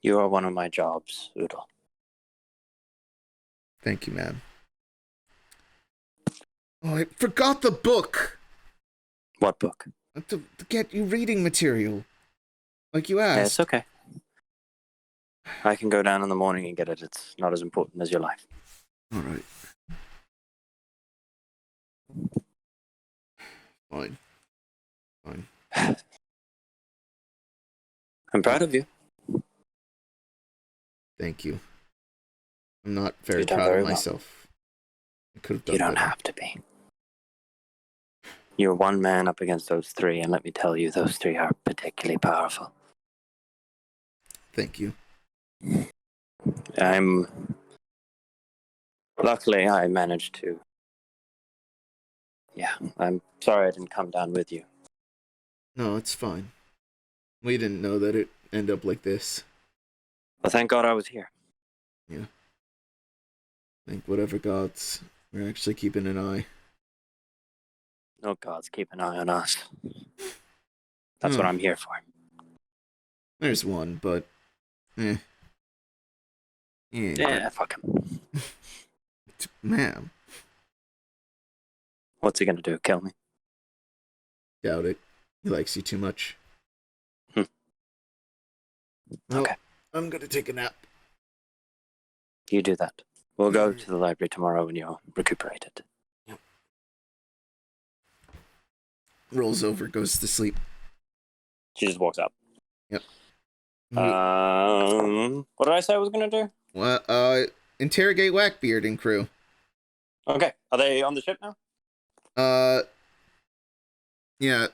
You are one of my jobs, Oodle. Thank you, ma'am. Oh, I forgot the book! What book? To get you reading material. Like you asked. Yeah, it's okay. I can go down in the morning and get it. It's not as important as your life. Alright. Fine. I'm proud of you. Thank you. I'm not very proud of myself. I could have done You don't have to be. You're one man up against those three, and let me tell you, those three are particularly powerful. Thank you. Luckily, I managed to... Yeah, I'm sorry I didn't come down with you. No, it's fine. We didn't know that it'd end up like this. Well, thank God I was here. Yeah. Thank whatever gods. We're actually keeping an eye. No gods keep an eye on us. That's what I'm here for. There's one, but Yeah, fuck him. Ma'am. What's he gonna do? Kill me? Doubt it. He likes you too much. Well, okay. I'm gonna take a nap. You do that. We'll go to the library tomorrow when you're recuperated. Yep. Rolls over, goes to sleep. She just walks up. Yep. What did I say I was gonna do? Well, interrogate Whackbeard and crew. Okay. Are they on the ship now? Yeah.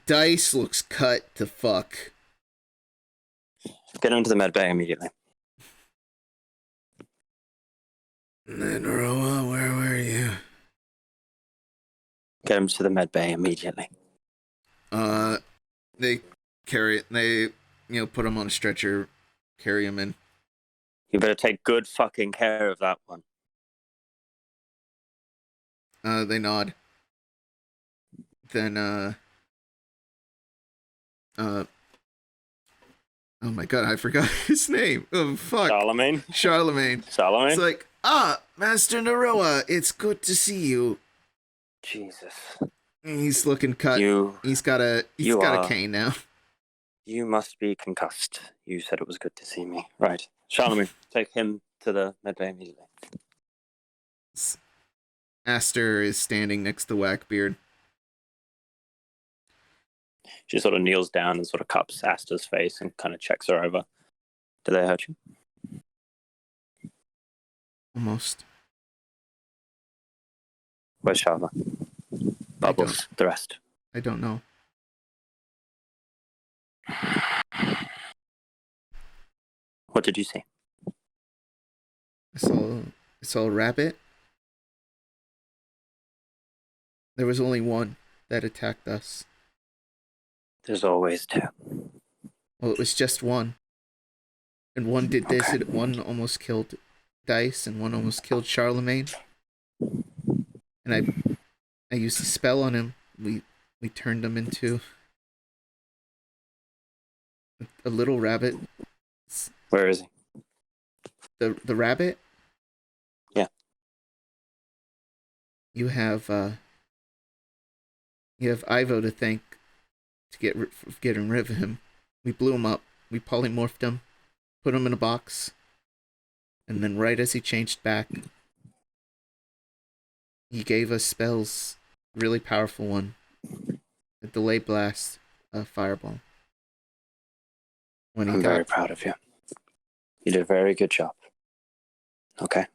Dice looks cut to fuck. Get him to the med bay immediately. Naroah, where were you? Get him to the med bay immediately. They carry it. They, put him on a stretcher, carry him in. You better take good fucking care of that one. They nod. Then, oh my god, I forgot his name. Oh, fuck. Charlemagne. It's like, Master Naroah, it's good to see you. Jesus. He's looking cut. He's got a cane now. You must be concussed. You said it was good to see me. Right. Charlemagne, take him to the medbay immediately. Aster is standing next to Whackbeard. She sort of kneels down and sort of cups Aster's face and kind of checks her over. Did they hurt you? Almost. Where's Shava? Bubbles, the rest. I don't know. What did you see? I saw a rabbit. There was only one that attacked us. There's always two. Well, it was just one. And one did this, and one almost killed Dice, and one almost killed Charlemagne. And I used a spell on him. We turned him into a little rabbit. Where is he? The rabbit? Yeah. You have Ivo to thank to getting rid of him. We blew him up. We polymorphed him, put him in a box, and then right as he changed back, he gave us spells. Really powerful one. A delay blast, a fireball. I'm very proud of you. You did a very good job. Okay.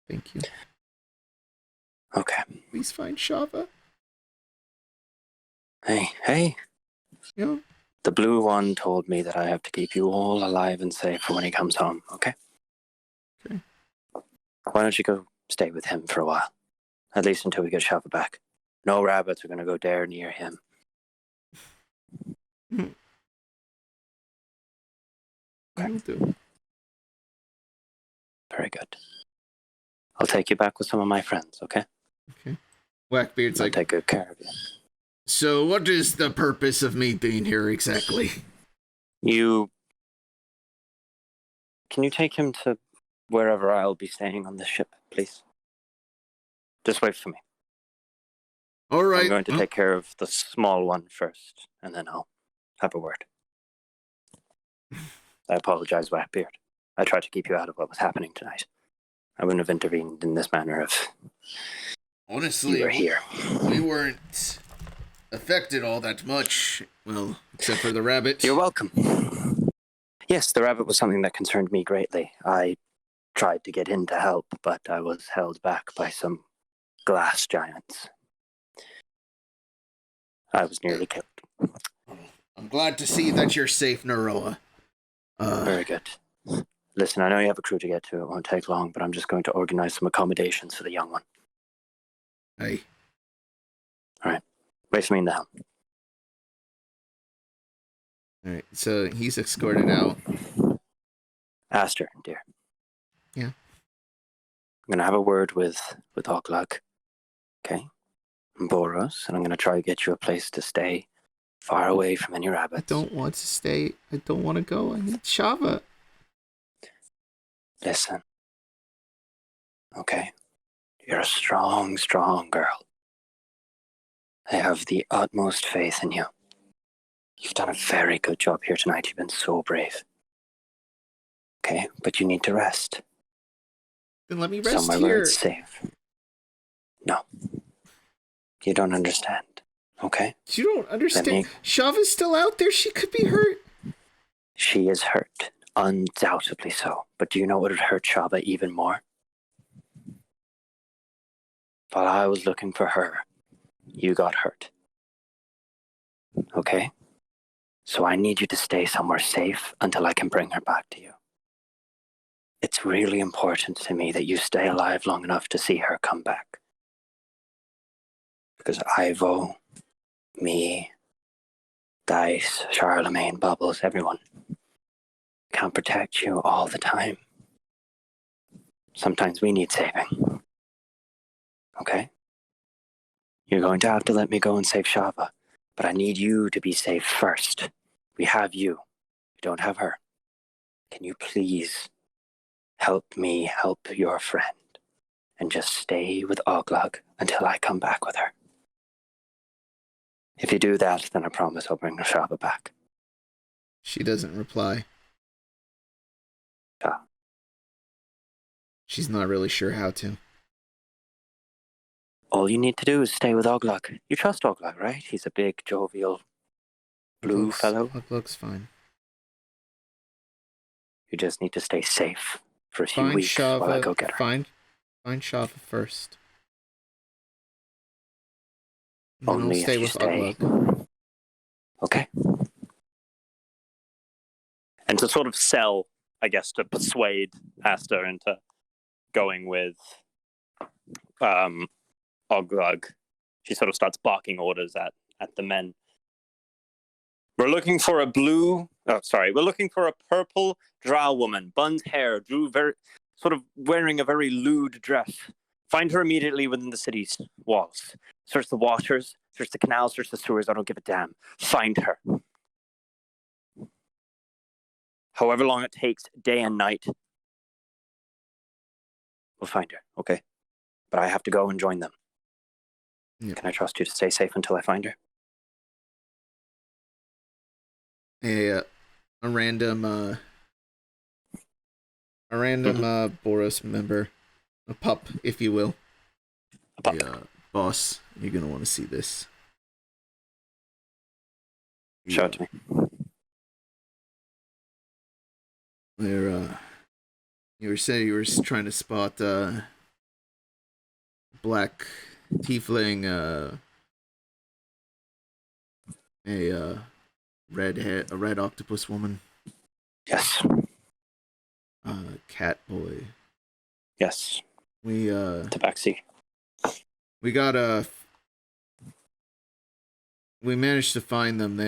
Thank you. Okay. Please find Shava. Hey. Yeah. The blue one told me that I have to keep you all alive and safe for when he comes home, okay? Okay. Why don't you go stay with him for a while? At least until we get Shava back. No rabbits are going to go dare near him. I will do. Very good. I'll take you back with some of my friends, okay? Okay. Whackbeard's I'll like, take good care of you. So what is the purpose of me being here exactly? Can you take him to wherever I'll be staying on this ship, please? Just wait for me. All right. I'm going to take care of the small one first, and then I'll have a word. I apologize, Whackbeard. I tried to keep you out of what was happening tonight. I wouldn't have intervened in this manner if honestly, you were here. We weren't affected all that much. Well, except for the rabbit. You're welcome. Yes, the rabbit was something that concerned me greatly. I tried to get in to help, but I was held back by some glass giants. I was nearly killed. I'm glad to see that you're safe, Naroah. Very good. Listen, I know you have a crew to get to. It won't take long, but I'm just going to organize some accommodations for the young one. Hey. All right. Wait for me in the helm. All right. So he's escorted out. Aster, dear. Yeah. I'm going to have a word with Oglag. Okay? And Boros, and I'm going to try to get you a place to stay far away from any I rabbits. don't want to stay. I don't want to go. I need Shava. Listen. Okay? You're a strong, strong girl. I have the utmost faith in you. You've done a very good job here tonight. You've been so brave. Okay? But you need to rest. Then let me rest Somewhere here. where it's safe. No. You don't understand. Okay? You don't understand. Shava's still out there. She could be hurt. She is hurt. Undoubtedly so. But do you know what would hurt Shava even more? While I was looking for her, you got hurt. Okay? So I need you to stay somewhere safe until I can bring her back to you. It's really important to me that you stay alive long enough to see her come back. Because Ivo, me, Dice, Charlemagne, Bubbles, everyone can't protect you all the time. Sometimes we need saving. Okay? You're going to have to let me go and save Shava, but I need you to be safe first. We have you. We don't have her. Can you please help me help your friend and just stay with Oglug until I come back with her? If you do that, then I promise I'll bring Shava back. She doesn't reply. Ah. She's not really sure how to. All you need to do is stay with Oglug. You trust Oglug, right? He's a big, jovial, blue fellow. Oglug's fine. You just need to stay safe for a few Find weeks Shava, while I go get her. Find Shava first. And then Only I'll stay if you with stay. Oglug. Okay. And to sort of sell, I guess, to persuade Asta into going with Oglug, she sort of starts barking orders at the men. We're looking for a purple drow woman, bunned hair, sort of wearing a very lewd dress. Find her immediately within the city's walls. Search the waters, search the canals, search the sewers, I don't give a damn. Find her. However long it takes, day and night, we'll find her, okay? But I have to go and join them. Yep. Can I trust you to stay safe until I find her? A random Boros member, a pup, if you will. A pup. The boss, you're gonna want to see this. Show it to me. Where you were saying you were trying to spot black tiefling, a red octopus woman. Yes. Cat boy. Yes. We Tabaxi. We managed to find them.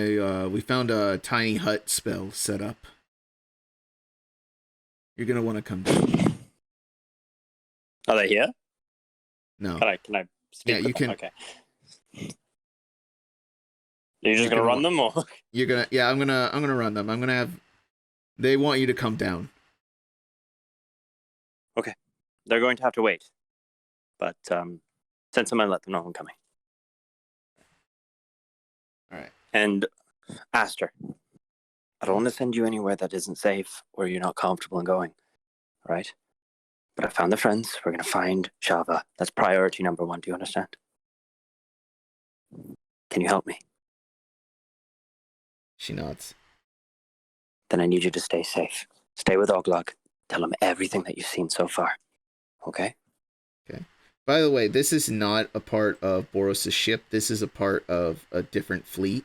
We found a tiny hut spell set up. You're gonna want to come down. Are they here? No. Can I speak? Yeah, you can. Okay. You're just gonna run them, or you're gonna? Yeah, I'm gonna run them. I'm gonna have. They want you to come down. Okay, they're going to have to wait. But send someone and let them know I'm coming. All right. And Aster, I don't want to send you anywhere that isn't safe or you're not comfortable in going. All right? But I found the friends. We're going to find Shava. That's priority number 1. Do you understand? Can you help me? She nods. Then I need you to stay safe. Stay with Oglug. Tell him everything that you've seen so far. Okay? Okay. By the way, this is not a part of Boros' ship. This is a part of a different fleet.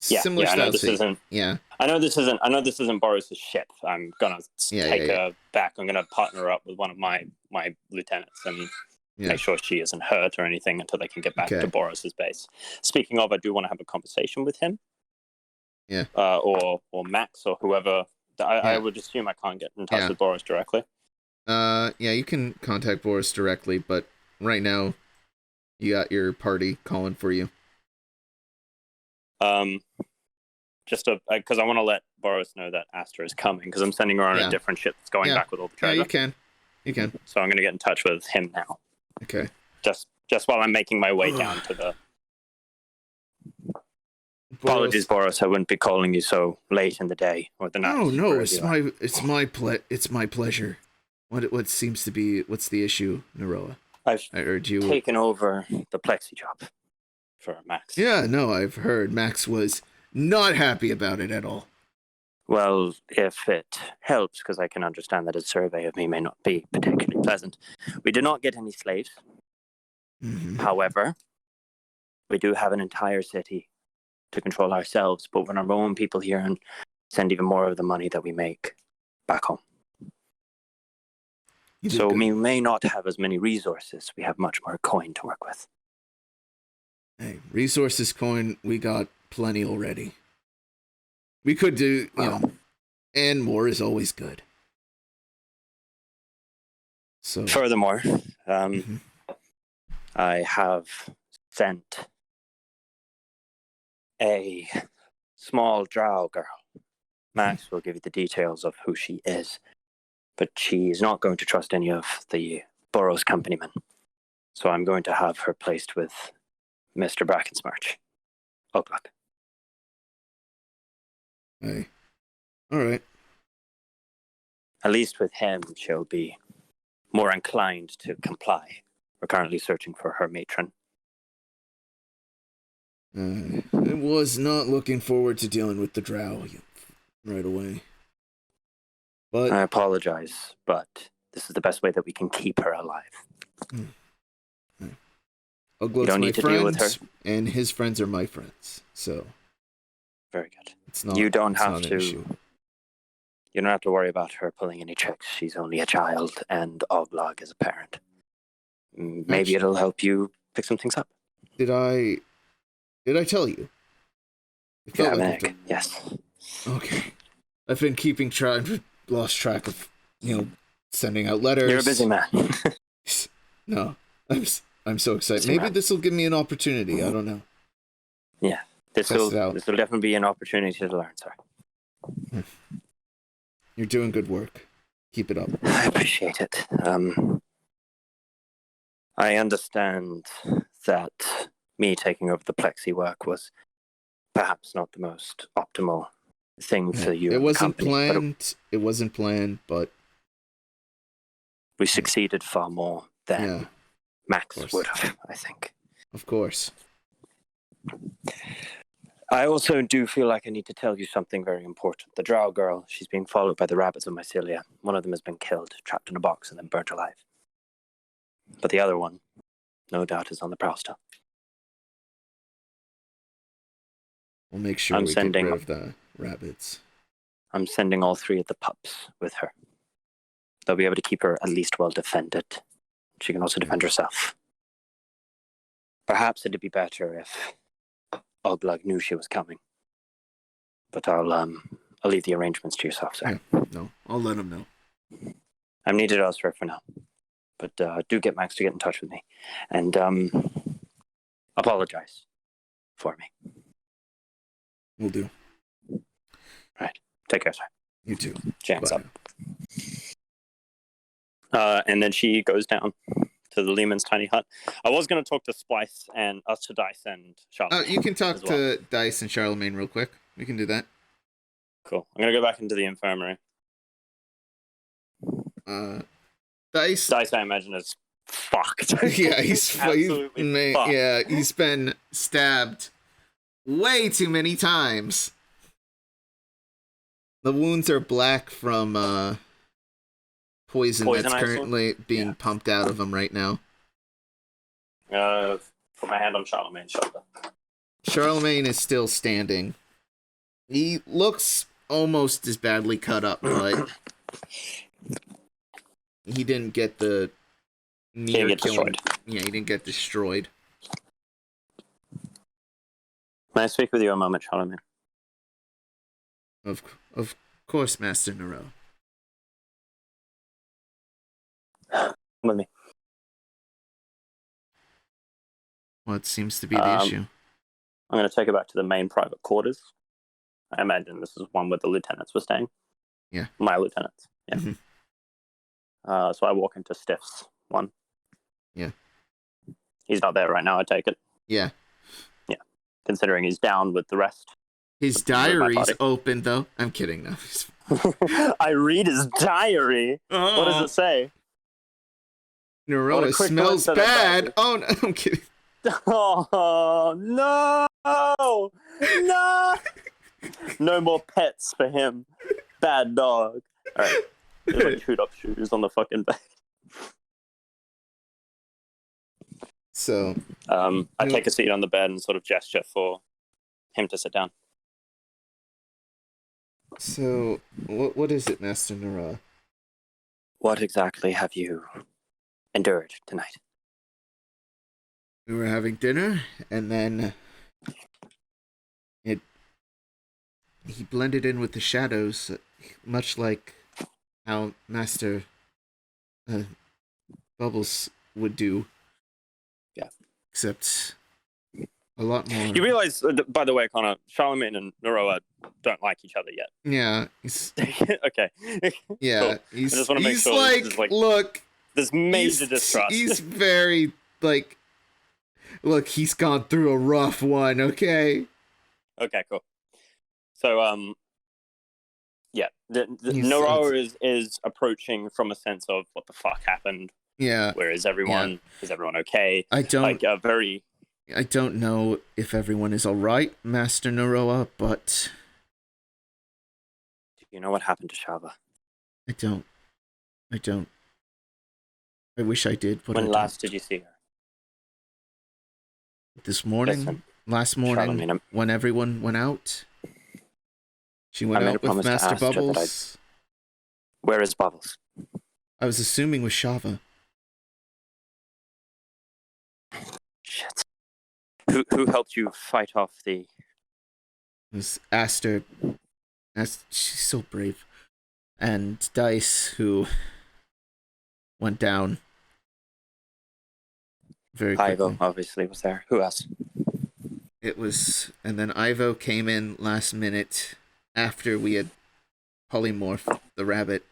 Similar style. I know this isn't. Yeah. I know this isn't Boros' ship. I'm gonna take her back. I'm gonna partner up with one of my lieutenants and make sure she isn't hurt or anything until they can get back to Boros' base. Speaking of, I do want to have a conversation with him. Yeah. Or Max or whoever. I would assume I can't get in touch with Boros directly. Yeah, you can contact Boros directly, but right now, you got your party calling for you. Just because I want to let Boros know that Astra is coming, because I'm sending her on a different ship that's going back with all the treasure. Yeah, you can. So I'm going to get in touch with him now. Okay. Just while I'm making my way down to the... Apologies, Boros. I wouldn't be calling you so late in the day or the night. Oh no, it's my pleasure. What seems to be what's the issue, Naroah? I heard you taken over the Plexi job for Max. Yeah, no, I've heard Max was not happy about it at all. Well, if it helps, because I can understand that a survey of me may not be particularly pleasant. We do not get any slaves. Mm-hmm. However, we do have an entire city to control ourselves, but we're our own people here and send even more of the money that we make back home. So we may not have as many resources. We have much more coin to work with. Hey, resources, coin, we got plenty already. We could do, and more is always good. So, furthermore, I have sent a small drow girl. Max will give you the details of who she is, but she is not going to trust any of the Boros companymen. So I'm going to have her placed with Mr. Brackensmarch. O'clock. Hey. All right. At least with him, she'll be more inclined to comply. We're currently searching for her matron. I was not looking forward to dealing with the drow right away. But I apologize, but this is the best way that we can keep her alive. Uglot's my friend, and his friends are my friends. So very good. It's not. You don't have to. Issue. You don't have to worry about her pulling any tricks. She's only a child, and Oglog is a parent. Maybe it'll help you pick some things up. Did I tell you? It felt like yes. Okay. I've been keeping track. Lost track of sending out letters. You're a busy man. No, I'm so excited. Maybe this will give me an opportunity. I don't know. Yeah, this will definitely be an opportunity to learn, sir. You're doing good work. Keep it up. I appreciate it. I understand that me taking over the Plexi work was perhaps not the most optimal thing for you. It wasn't planned. It wasn't planned, but we succeeded far more than Max would have, I think. Of course. I also do feel like I need to tell you something very important. The drow girl, she's being followed by the rabbits of Mycelia. One of them has been killed, trapped in a box, and then burnt alive. But the other one, no doubt, is on the prowl still. We'll make sure we get rid of the rabbits. I'm sending all 3 of the pups with her. They'll be able to keep her at least well defended. She can also defend herself. Perhaps it'd be better if Oglog knew she was coming. But I'll leave the arrangements to yourself, sir. Yeah, no, I'll let him know. I'm needed elsewhere for now. But do get Max to get in touch with me. And apologize for me. Will do. Right. Take care, sir. You too. Chance up. And then she goes down to the Lehman's tiny hut. I was going to talk to Splice and to Dice and Charlemagne. You can talk to Dice and Charlemagne real quick. We can do that. Cool. I'm going to go back into the infirmary. Dice, I imagine, is fucked. Yeah, he's absolutely fucked. Yeah, he's been stabbed way too many times. The wounds are black from poison that's currently being pumped out of him right now. Put my hand on Charlemagne's shoulder. Charlemagne is still standing. He looks almost as badly cut up, but he didn't get the near killing. Yeah, he didn't get destroyed. May I speak with you a moment, Charlemagne? Of course, Master Naroah. With me. What seems to be the issue? I'm going to take it back to the main private quarters. I imagine this is one where the lieutenants were staying. Yeah. My lieutenants. Yeah. Mm-hmm. So I walk into Stiff's one. Yeah. He's not there right now, I take it. Yeah. Yeah. Considering he's down with the rest. His diary's open, though. I'm kidding, no. I read his diary. Oh. What does it say? Naroah smells bad. Oh, no, I'm kidding. Oh, no! No! No more pets for him. Bad dog. All right. There's like chewed up shoes on the fucking bed. So, I take a seat on the bed and sort of gesture for him to sit down. So, what is it, Master Naroah? What exactly have you endured tonight? We were having dinner, and then he blended in with the shadows, much like how Master Bubbles would do. Yeah. Except a lot more. You realize, by the way, Connar, Charlemagne and Naroah don't like each other yet. Yeah. Okay. Yeah. Cool. I just want to make sure like, look. There's major distrust. He's very, like, look, he's gone through a rough one, okay? Okay, cool. So, yeah, Naroah is approaching from a sense of what the fuck happened. Yeah. Where is everyone? Yeah. Is everyone okay? I don't know if everyone is all right, Master Naroah, but do you know what happened to Shava? I don't. I wish I did, but when last did you see her? This morning. Last morning, when everyone went out. She went out with Master Bubbles. Where is Bubbles? I was assuming with Shava. Shit. Who helped you fight off the... It was Aster. She's so brave. And Dice, who went down very quickly. Ivo, obviously, was there. Who else? It was... And then Ivo came in last minute after we had polymorphed the rabbit.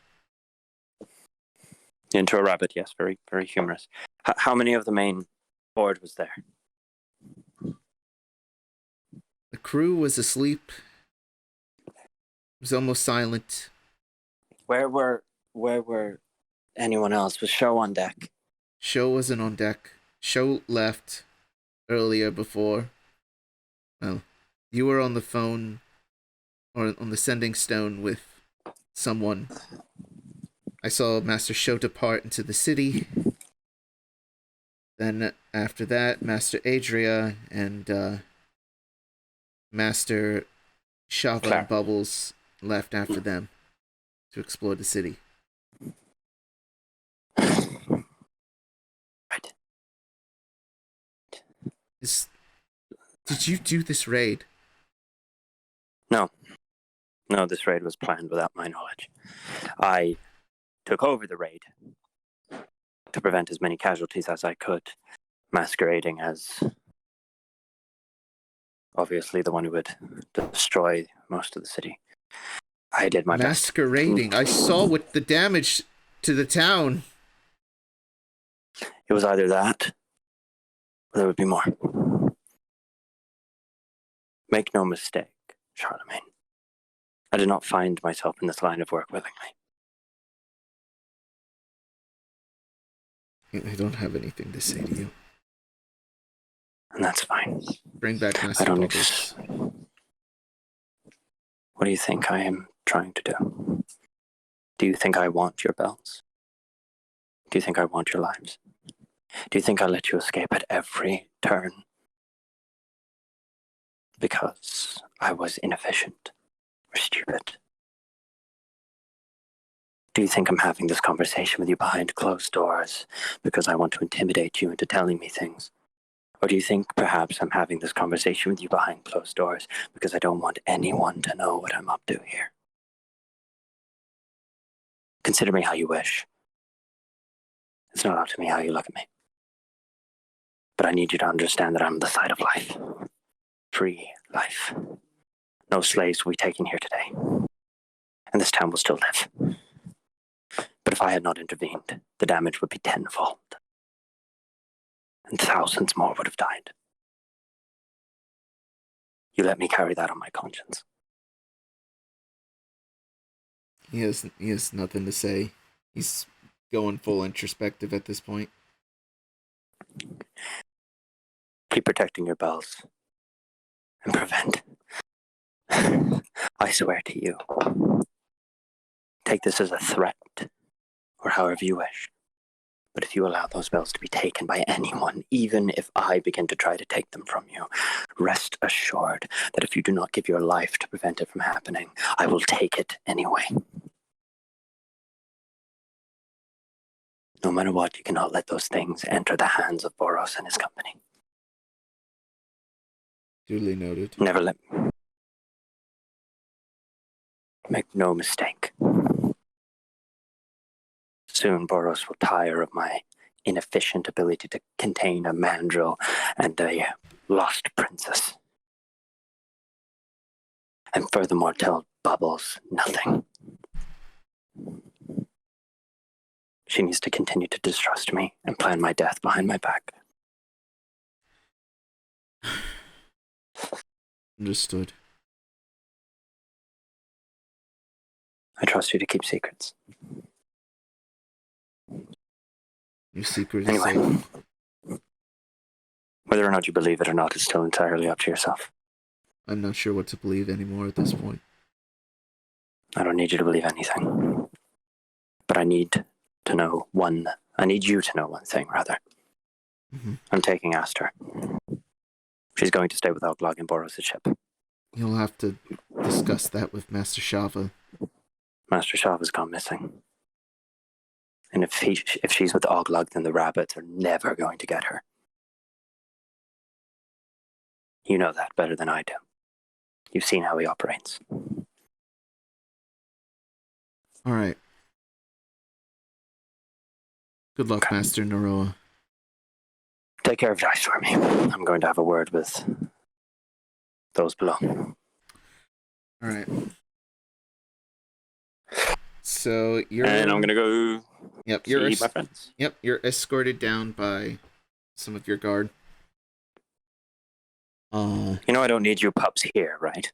Into a rabbit, yes. Very, very humorous. How many of the main board was there? The crew was asleep. It was almost silent. Where were anyone else? Was Show on deck? Show wasn't on deck. Show left earlier before. Well, you were on the phone or on the sending stone with someone. I saw Master Show depart into the city. Then after that, Master Adria and Master Shava and Bubbles left after them to explore the city. Right. Did you do this raid? No, this raid was planned without my knowledge. I took over the raid to prevent as many casualties as I could, masquerading as obviously the one who would destroy most of the city. I did my best. Masquerading? I saw what the damage to the town. It was either that, or there would be more. Make no mistake, Charlemagne. I did not find myself in this line of work willingly. I don't have anything to say to you. And that's fine. Bring back Master Bubbles. What do you think I am trying to do? Do you think I want your bells? Do you think I want your lives? Do you think I let you escape at every turn? Because I was inefficient or stupid? Do you think I'm having this conversation with you behind closed doors because I want to intimidate you into telling me things? Or do you think perhaps I'm having this conversation with you behind closed doors because I don't want anyone to know what I'm up to here? Consider me how you wish. It's not up to me how you look at me. But I need you to understand that I'm the side of life. free life. No slaves will be taken here today. And this town will still live. But if I had not intervened, the damage would be tenfold. And thousands more would have died. You let me carry that on my conscience. He has nothing to say. He's going full introspective at this point. Keep protecting your bells. And prevent. I swear to you. Take this as a threat, or however you wish. But if you allow those bells to be taken by anyone, even if I begin to try to take them from you, rest assured that if you do not give your life to prevent it from happening, I will take it anyway. No matter what, you cannot let those things enter the hands of Boros and his company. Duly noted. Never let... Make no mistake. Soon Boros will tire of my inefficient ability to contain a mandrill and a lost princess. And furthermore tell Bubbles nothing. She needs to continue to distrust me and plan my death behind my back. Understood. I trust you to keep secrets. Your secret is Anyway, safe. Whether or not you believe it or not is still entirely up to yourself. I'm not sure what to believe anymore at this point. I don't need you to believe anything. But I need you to know one thing, rather. Mm-hmm. I'm taking Aster. She's going to stay with Outcast and Boros' ship. You'll have to discuss that with Master Shava. Master Shava's gone missing. And if she's with Oglug, then the rabbits are never going to get her. You know that better than I do. You've seen how he operates. All right. Good luck, Master Naroah. Take care of Dice for me. I'm going to have a word with those below. All right. So you're... And I'm going to go see my friends. Yep, you're escorted down by some of your guard. You know I don't need you pups here, right?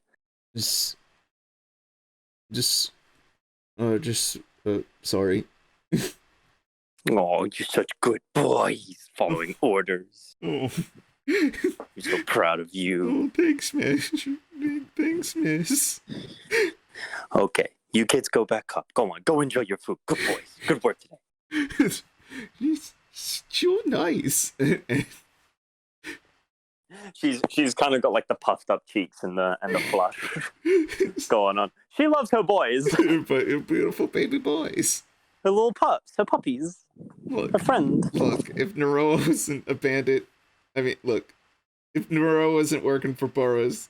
Sorry. Oh, you're such good boys, following orders. Oh. I'm so proud of you. Oh, thanks, miss. Thanks, miss. Okay, you kids go back up. Go on, go enjoy your food. Good boys. Good work today. She's so nice. She's kind of got like the puffed up cheeks and the flush going on. She loves her boys. But beautiful baby boys. Her little pups, her puppies. Look, her friend. Look, if Naroah wasn't a bandit, if Naroah wasn't working for Boros,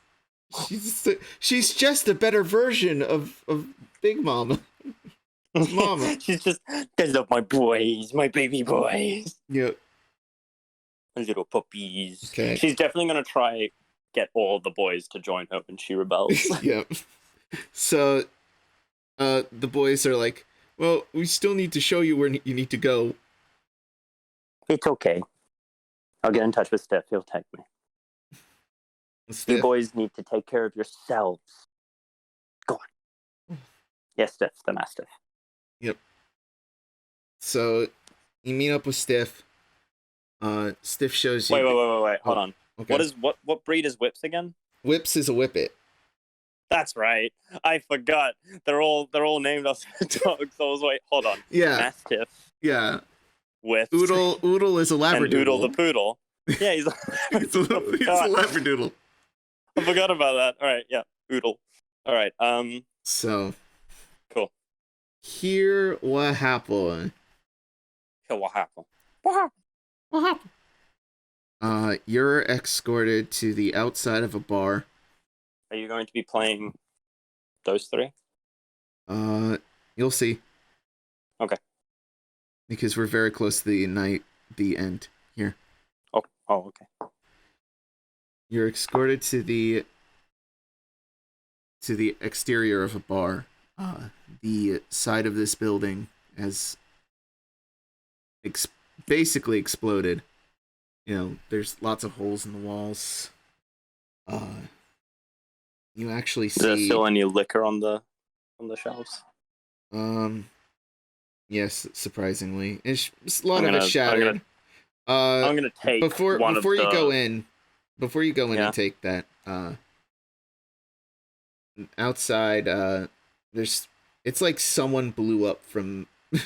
she's just a better version of Big Mama. Mama. She's just, I love my boys, my baby boys. Yep. Little puppies. Okay. She's definitely going to try get all the boys to join her when she rebels. Yep. So, the boys are like, well, we still need to show you where you need to go. It's okay. I'll get in touch with Steph. He'll take me. Steph. You boys need to take care of yourselves. Go on. Yes, Steph, the mastiff. Yep. So, you meet up with Stiff. Stiff shows you... Wait. Hold on. Okay. What breed is Whips again? Whips is a whippet. That's right. I forgot. They're all named after dogs. So I was like, hold on. Yeah. Mastiff. Yeah. Whips. Oodle is a Labradoodle. And Oodle the poodle. Yeah, he's a Labradoodle. I forgot about that. All right, yeah, Oodle. All right. So. Cool. Here, what happened? What happened? You're escorted to the outside of a bar. Are you going to be playing those three? You'll see. Okay. Because we're very close to the end here. Oh, okay. You're escorted to the exterior of a bar. The side of this building has ex- basically exploded. There's lots of holes in the walls. You actually Is there see, still any liquor on the shelves? um, yes, surprisingly, a lot I'm of it gonna I'm gonna shattered. Uh, I'm gonna take before one of before you go the in, before you go in yeah. and take that, outside, there's, it's like someone blew up from the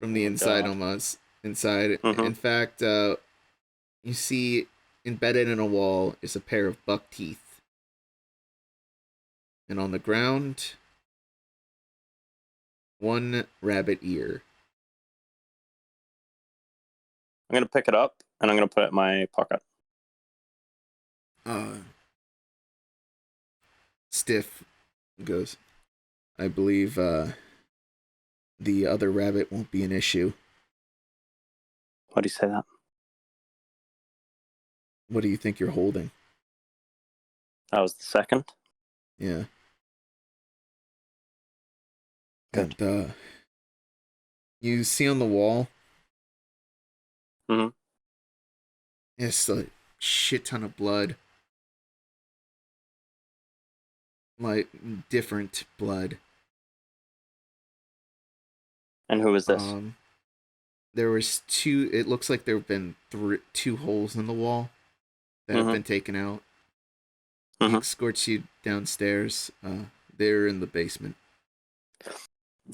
Oh inside God. almost. Inside. Mm-hmm. In fact, you see embedded in a wall is a pair of buck teeth. And on the ground, one rabbit ear. I'm gonna pick it up and I'm gonna put it in my pocket. Uh, Stiff goes, I believe the other rabbit won't be an issue. Why do you say that? What do you think you're holding? That was the second. Yeah. Good. And you see on the wall, Mm-hmm. it's a shit ton of blood. Like, different blood. And who is this? There was two. It looks like there have been two holes in the wall that have Mm-hmm. been taken out. He Mm-hmm. escorts you downstairs. They're in the basement.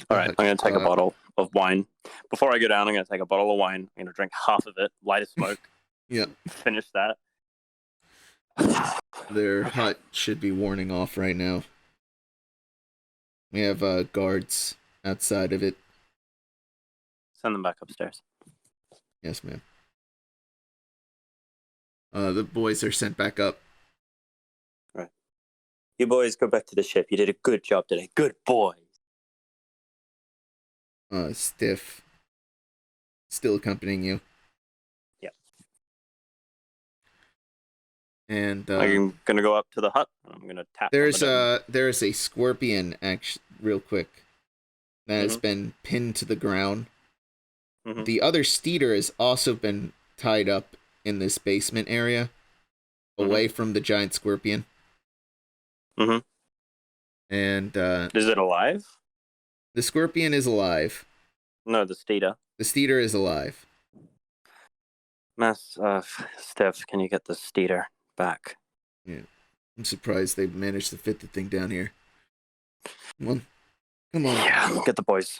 All right, I'm gonna take a bottle of wine. Before I go down, I'm gonna take a bottle of wine. I'm gonna drink half of it, light a smoke, Yeah, finish that. their hut should be warning off right now. We have guards outside of it. Send them back upstairs. Yes, ma'am. The boys are sent back up. Right. You boys go back to the ship. You did a good job today. Good boy. Stiff, still accompanying you. Yeah. And I'm gonna go up to the hut. And I'm gonna tap. there's a scorpion, actually, real quick, that has Mm-hmm. been pinned to the ground. Mm-hmm. The other steeder has also been tied up in this basement area, away from the giant scorpion. Mm-hmm. And Is it alive? the scorpion is alive. No, the steeder. The steeder is alive. Steph, can you get the steeder back? Yeah, I'm surprised they managed to fit the thing down here. Come on. Yeah, get the boys.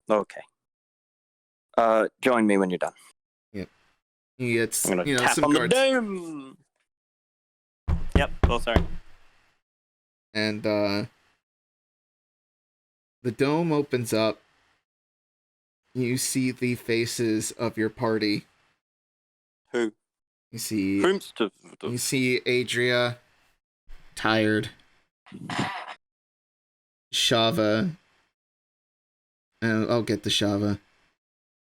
Okay. Join me when you're done. Yep. It's, I'm gonna tap some on guards. the dome. Yep. Oh, sorry. And the dome opens up. You see the faces of your party. Who? You see Whomst? You see Adria, tired. Shava. And I'll get the Shava.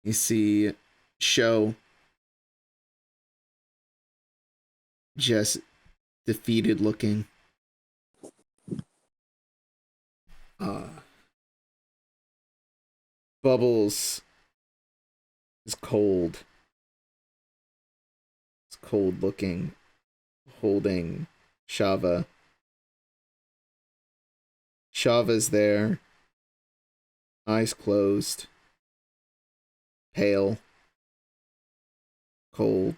You see Sho, just defeated looking. Bubbles is cold. It's cold looking, holding Shava. Shava's there, eyes closed, pale, cold.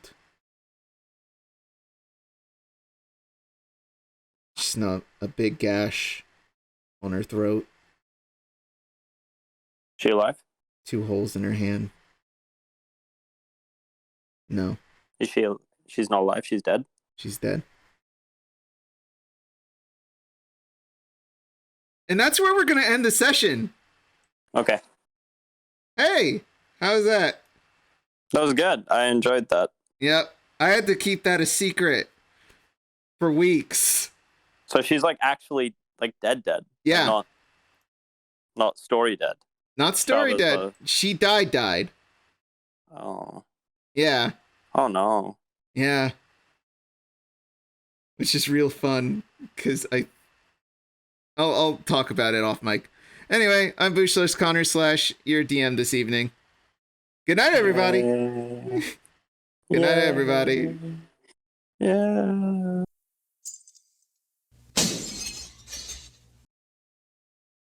She's not a big gash on her throat. She alive? 2 holes in her hand. No, Is she? She's not alive. She's dead. she's dead. And that's where we're gonna end the session. Okay. Hey, how's that? That was good. I enjoyed that. Yep, I had to keep that a secret for weeks. So she's like actually like dead. Yeah. Like, not story dead. Not story Shava's dead. She died. Oh. Yeah, Oh no. yeah, which is real fun because I'll talk about it off mic. Anyway, I'm Boosh Connar / your DM this evening. Good night, everybody. Yeah. Good night, everybody. Yeah.